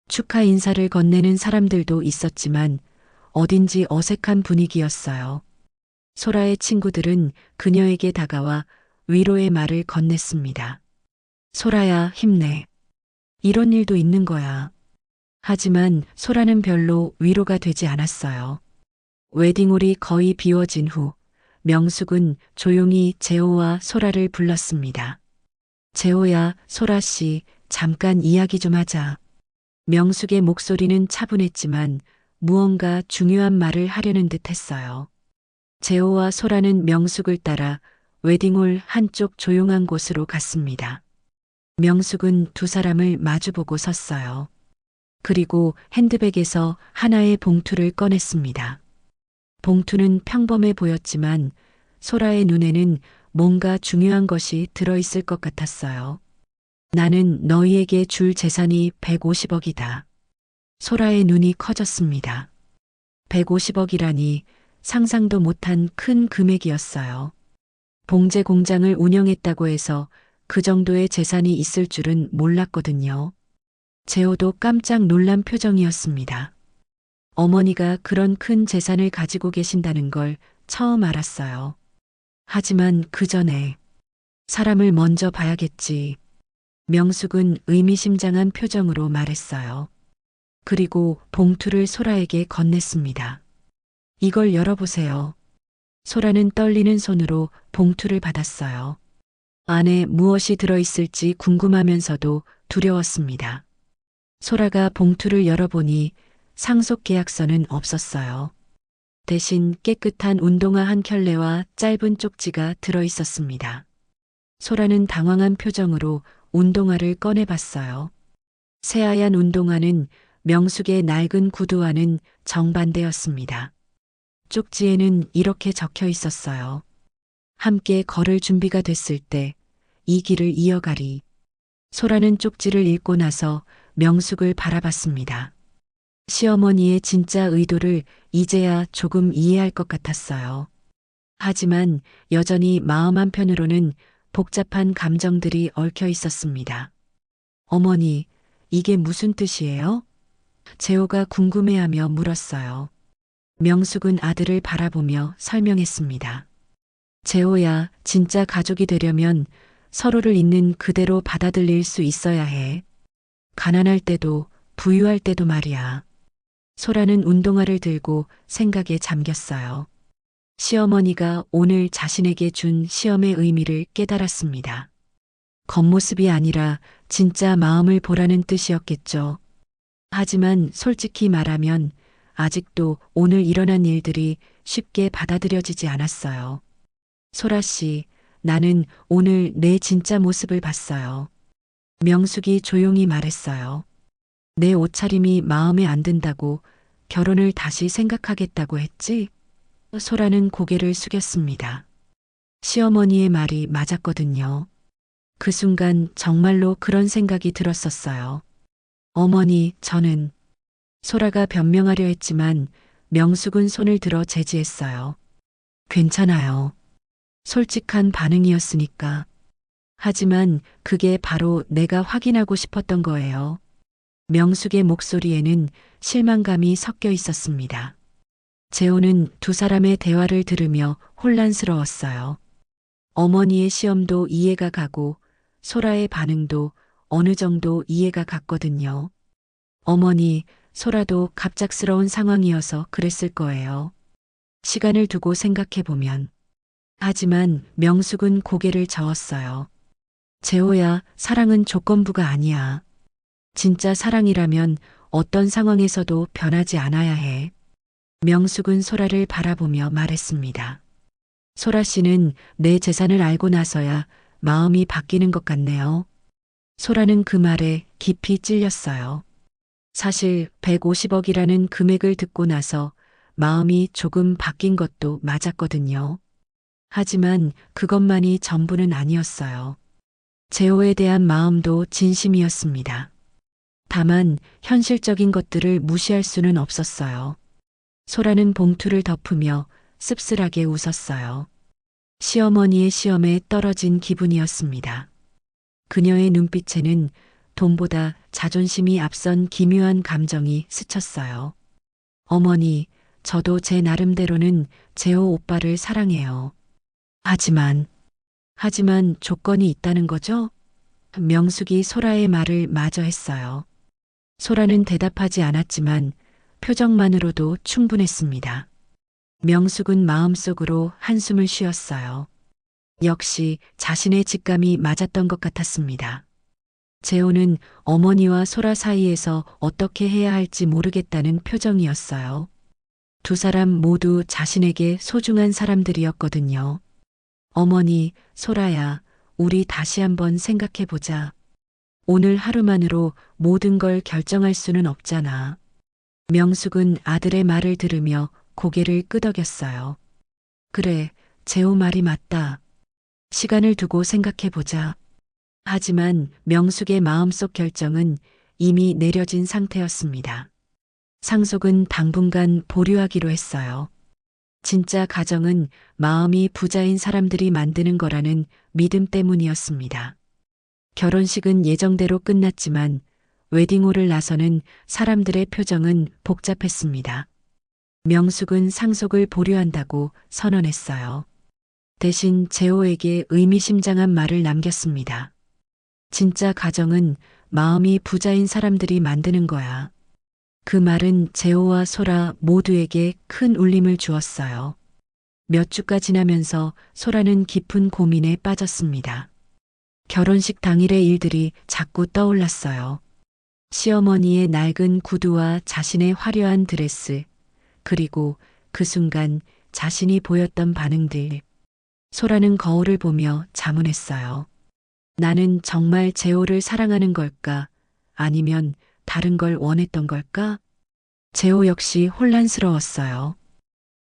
축하 인사를 건네는 사람들도 있었지만 어딘지 어색한 분위기였어요. 소라의 친구들은 그녀에게 다가와 위로의 말을 건넸습니다. 소라야, 힘내. 이런 일도 있는 거야. 하지만 소라는 별로 위로가 되지 않았어요. 웨딩홀이 거의 비워진 후 명숙은 조용히 재호와 소라를 불렀습니다. 재호야, 소라 씨, 잠깐 이야기 좀 하자. 명숙의 목소리는 차분했지만 무언가 중요한 말을 하려는 듯 했어요. 재호와 소라는 명숙을 따라 웨딩홀 한쪽 조용한 곳으로 갔습니다. 명숙은 두 사람을 마주보고 섰어요. 그리고 핸드백에서 하나의 봉투를 꺼냈습니다. 봉투는 평범해 보였지만 소라의 눈에는 뭔가 중요한 것이 들어있을 것 같았어요. 나는 너희에게 줄 재산이 150억이다. 소라의 눈이 커졌습니다. 150억이라니 상상도 못한 큰 금액이었어요. 봉제 공장을 운영했다고 해서 그 정도의 재산이 있을 줄은 몰랐거든요. 재호도 깜짝 놀란 표정이었습니다. 어머니가 그런 큰 재산을 가지고 계신다는 걸 처음 알았어요. 하지만 그 전에 사람을 먼저 봐야겠지. 명숙은 의미심장한 표정으로 말했어요. 그리고 봉투를 소라에게 건넸습니다. 이걸 열어보세요. 소라는 떨리는 손으로 봉투를 받았어요. 안에 무엇이 들어있을지 궁금하면서도 두려웠습니다. 소라가 봉투를 열어보니 상속 계약서는 없었어요. 대신 깨끗한 운동화 한 켤레와 짧은 쪽지가 들어있었습니다. 소라는 당황한 표정으로 운동화를 꺼내봤어요. 새하얀 운동화는 명숙의 낡은 구두와는 정반대였습니다. 쪽지에는 이렇게 적혀 있었어요. 함께 걸을 준비가 됐을 때 이 길을 이어가리. 소라는 쪽지를 읽고 나서 명숙을 바라봤습니다. 시어머니의 진짜 의도를 이제야 조금 이해할 것 같았어요. 하지만 여전히 마음 한편으로는 복잡한 감정들이 얽혀 있었습니다. 어머니, 이게 무슨 뜻이에요? 재호가 궁금해하며 물었어요. 명숙은 아들을 바라보며 설명했습니다. 재호야, 진짜 가족이 되려면 서로를 있는 그대로 받아들일 수 있어야 해. 가난할 때도 부유할 때도 말이야. 소라는 운동화를 들고 생각에 잠겼어요. 시어머니가 오늘 자신에게 준 시험의 의미를 깨달았습니다. 겉모습이 아니라 진짜 마음을 보라는 뜻이었겠죠. 하지만 솔직히 말하면 아직도 오늘 일어난 일들이 쉽게 받아들여지지 않았어요. 소라 씨, 나는 오늘 내 진짜 모습을 봤어요. 명숙이 조용히 말했어요. 내 옷차림이 마음에 안 든다고 결혼을 다시 생각하겠다고 했지? 소라는 고개를 숙였습니다. 시어머니의 말이 맞았거든요. 그 순간 정말로 그런 생각이 들었었어요. 어머니, 저는 소라가 변명하려 했지만 명숙은 손을 들어 제지했어요. 괜찮아요. 솔직한 반응이었으니까. 하지만 그게 바로 내가 확인하고 싶었던 거예요. 명숙의 목소리에는 실망감이 섞여 있었습니다. 재호는 두 사람의 대화를 들으며 혼란스러웠어요. 어머니의 시험도 이해가 가고 소라의 반응도 어느 정도 이해가 갔거든요. 어머니, 소라도 갑작스러운 상황이어서 그랬을 거예요. 시간을 두고 생각해보면. 하지만 명숙은 고개를 저었어요. 재호야, 사랑은 조건부가 아니야. 진짜 사랑이라면 어떤 상황에서도 변하지 않아야 해. 명숙은 소라를 바라보며 말했습니다. 소라 씨는 내 재산을 알고 나서야 마음이 바뀌는 것 같네요. 소라는 그 말에 깊이 찔렸어요. 사실 150억이라는 금액을 듣고 나서 마음이 조금 바뀐 것도 맞았거든요. 하지만 그것만이 전부는 아니었어요. 재호에 대한 마음도 진심이었습니다. 다만 현실적인 것들을 무시할 수는 없었어요. 소라는 봉투를 덮으며 씁쓸하게 웃었어요. 시어머니의 시험에 떨어진 기분이었습니다. 그녀의 눈빛에는 돈보다 자존심이 앞선 기묘한 감정이 스쳤어요. 어머니, 저도 제 나름대로는 재호 오빠를 사랑해요. 하지만 조건이 있다는 거죠? 명숙이 소라의 말을 마저 했어요. 소라는 대답하지 않았지만 표정만으로도 충분했습니다. 명숙은 마음속으로 한숨을 쉬었어요. 역시 자신의 직감이 맞았던 것 같았습니다. 재호는 어머니와 소라 사이에서 어떻게 해야 할지 모르겠다는 표정이었어요. 두 사람 모두 자신에게 소중한 사람들이었거든요. 어머니, 소라야, 우리 다시 한번 생각해보자. 오늘 하루만으로 모든 걸 결정할 수는 없잖아. 명숙은 아들의 말을 들으며 고개를 끄덕였어요. 그래, 재호 말이 맞다. 시간을 두고 생각해보자. 하지만 명숙의 마음속 결정은 이미 내려진 상태였습니다. 상속은 당분간 보류하기로 했어요. 진짜 가정은 마음이 부자인 사람들이 만드는 거라는 믿음 때문이었습니다. 결혼식은 예정대로 끝났지만 웨딩홀을 나서는 사람들의 표정은 복잡했습니다. 명숙은 상속을 보류한다고 선언했어요. 대신 재호에게 의미심장한 말을 남겼습니다. 진짜 가정은 마음이 부자인 사람들이 만드는 거야. 그 말은 재호와 소라 모두에게 큰 울림을 주었어요. 몇 주가 지나면서 소라는 깊은 고민에 빠졌습니다. 결혼식 당일의 일들이 자꾸 떠올랐어요. 시어머니의 낡은 구두와 자신의 화려한 드레스, 그리고 그 순간 자신이 보였던 반응들. 소라는 거울을 보며 자문했어요. 나는 정말 재호를 사랑하는 걸까? 아니면 다른 걸 원했던 걸까? 재호 역시 혼란스러웠어요.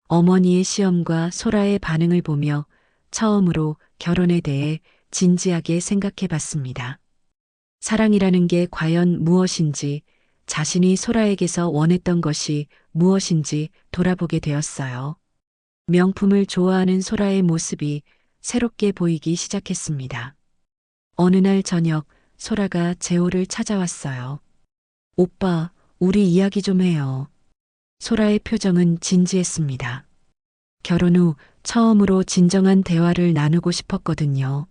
어머니의 시험과 소라의 반응을 보며 처음으로 결혼에 대해 진지하게 생각해 봤습니다. 사랑이라는 게 과연 무엇인지, 자신이 소라에게서 원했던 것이 무엇인지 돌아보게 되었어요. 명품을 좋아하는 소라의 모습이 새롭게 보이기 시작했습니다. 어느 날 저녁, 소라가 재호를 찾아왔어요. 오빠, 우리 이야기 좀 해요. 소라의 표정은 진지했습니다. 결혼 후 처음으로 진정한 대화를 나누고 싶었거든요.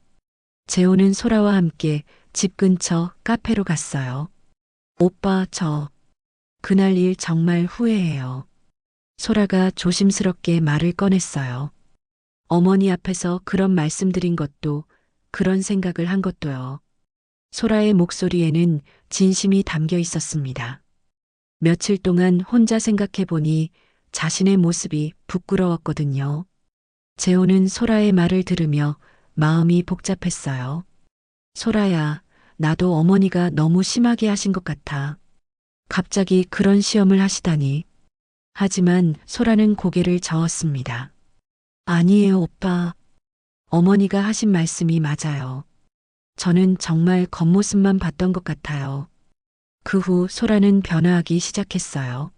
재호는 소라와 함께 집 근처 카페로 갔어요. 오빠, 그날 일 정말 후회해요. 소라가 조심스럽게 말을 꺼냈어요. 어머니 앞에서 그런 말씀드린 것도, 그런 생각을 한 것도요. 소라의 목소리에는 진심이 담겨 있었습니다. 며칠 동안 혼자 생각해 보니 자신의 모습이 부끄러웠거든요. 재호는 소라의 말을 들으며 마음이 복잡했어요. 소라야, 나도 어머니가 너무 심하게 하신 것 같아. 갑자기 그런 시험을 하시다니. 하지만 소라는 고개를 저었습니다. 아니에요, 오빠. 어머니가 하신 말씀이 맞아요. 저는 정말 겉모습만 봤던 것 같아요. 그 후 소라는 변화하기 시작했어요.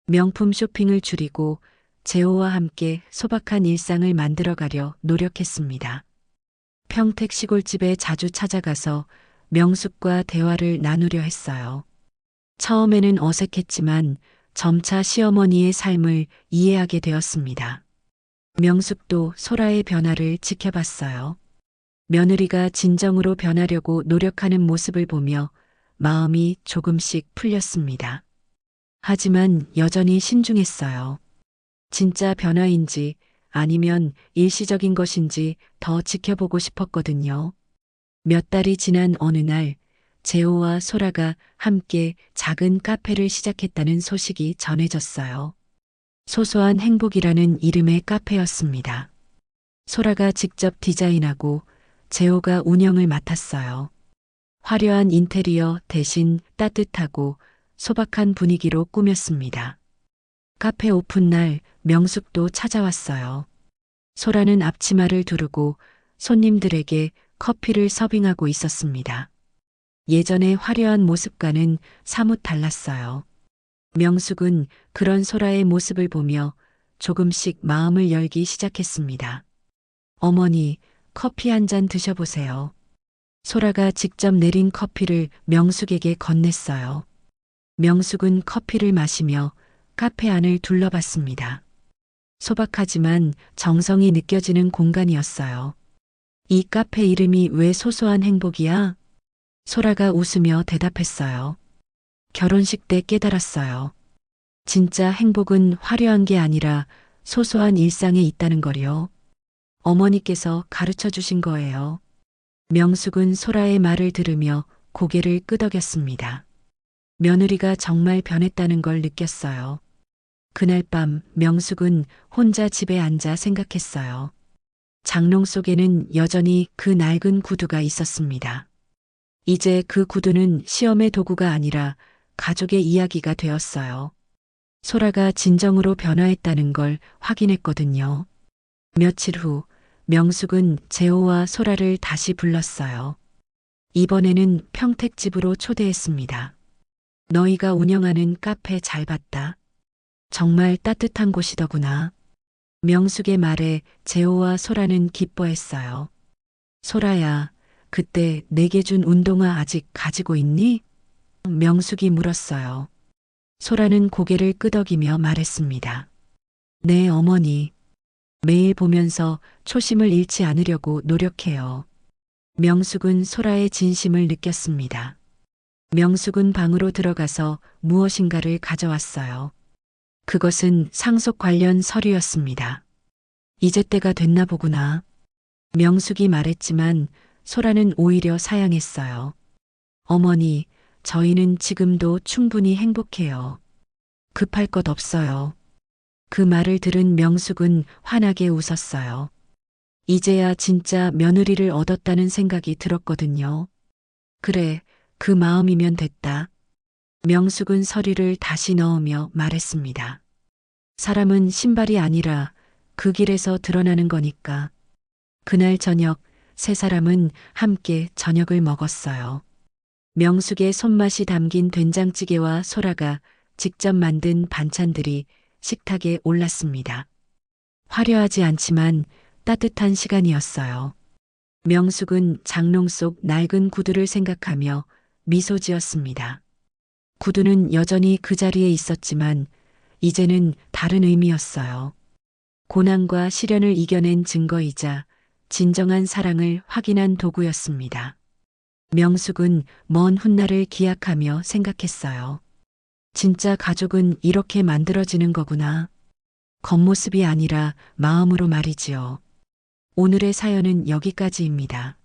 명품 쇼핑을 줄이고 재호와 함께 소박한 일상을 만들어가려 노력했습니다. 평택 시골집에 자주 찾아가서 명숙과 대화를 나누려 했어요. 처음에는 어색했지만 점차 시어머니의 삶을 이해하게 되었습니다. 명숙도 소라의 변화를 지켜봤어요. 며느리가 진정으로 변하려고 노력하는 모습을 보며 마음이 조금씩 풀렸습니다. 하지만 여전히 신중했어요. 진짜 변화인지 아니면 일시적인 것인지 더 지켜보고 싶었거든요. 몇 달이 지난 어느 날, 재호와 소라가 함께 작은 카페를 시작했다는 소식이 전해졌어요. 소소한 행복이라는 이름의 카페였습니다. 소라가 직접 디자인하고 재호가 운영을 맡았어요. 화려한 인테리어 대신 따뜻하고 소박한 분위기로 꾸몄습니다. 카페 오픈 날 명숙도 찾아왔어요. 소라는 앞치마를 두르고 손님들에게 커피를 서빙하고 있었습니다. 예전의 화려한 모습과는 사뭇 달랐어요. 명숙은 그런 소라의 모습을 보며 조금씩 마음을 열기 시작했습니다. 어머니, 커피 한 잔 드셔보세요. 소라가 직접 내린 커피를 명숙에게 건넸어요. 명숙은 커피를 마시며 카페 안을 둘러봤습니다. 소박하지만 정성이 느껴지는 공간이었어요. 이 카페 이름이 왜 소소한 행복이야? 소라가 웃으며 대답했어요. 결혼식 때 깨달았어요. 진짜 행복은 화려한 게 아니라 소소한 일상에 있다는 거요. 어머니께서 가르쳐 주신 거예요. 명숙은 소라의 말을 들으며 고개를 끄덕였습니다. 며느리가 정말 변했다는 걸 느꼈어요. 그날 밤 명숙은 혼자 집에 앉아 생각했어요. 장롱 속에는 여전히 그 낡은 구두가 있었습니다. 이제 그 구두는 시험의 도구가 아니라 가족의 이야기가 되었어요. 소라가 진정으로 변화했다는 걸 확인했거든요. 며칠 후 명숙은 재호와 소라를 다시 불렀어요. 이번에는 평택집으로 초대했습니다. 너희가 운영하는 카페 잘 봤다. 정말 따뜻한 곳이더구나. 명숙의 말에 재호와 소라는 기뻐했어요. 소라야, 그때 내게 준 운동화 아직 가지고 있니? 명숙이 물었어요. 소라는 고개를 끄덕이며 말했습니다. 네, 어머니. 매일 보면서 초심을 잃지 않으려고 노력해요. 명숙은 소라의 진심을 느꼈습니다. 명숙은 방으로 들어가서 무엇인가를 가져왔어요. 그것은 상속 관련 서류였습니다. 이제 때가 됐나 보구나. 명숙이 말했지만 소라는 오히려 사양했어요. 어머니, 저희는 지금도 충분히 행복해요. 급할 것 없어요. 그 말을 들은 명숙은 환하게 웃었어요. 이제야 진짜 며느리를 얻었다는 생각이 들었거든요. 그래, 그 마음이면 됐다. 명숙은 서류를 다시 넣으며 말했습니다. 사람은 신발이 아니라 그 길에서 드러나는 거니까. 그날 저녁 세 사람은 함께 저녁을 먹었어요. 명숙의 손맛이 담긴 된장찌개와 소라가 직접 만든 반찬들이 식탁에 올랐습니다. 화려하지 않지만 따뜻한 시간이었어요. 명숙은 장롱 속 낡은 구두를 생각하며 미소 지었습니다. 구두는 여전히 그 자리에 있었지만 이제는 다른 의미였어요. 고난과 시련을 이겨낸 증거이자 진정한 사랑을 확인한 도구였습니다. 명숙은 먼 훗날을 기약하며 생각했어요. 진짜 가족은 이렇게 만들어지는 거구나. 겉모습이 아니라 마음으로 말이지요. 오늘의 사연은 여기까지입니다.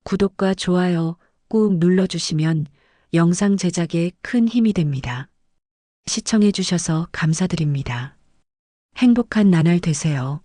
구독과 좋아요 꾹 눌러주시면 영상 제작에 큰 힘이 됩니다. 시청해주셔서 감사드립니다. 행복한 나날 되세요.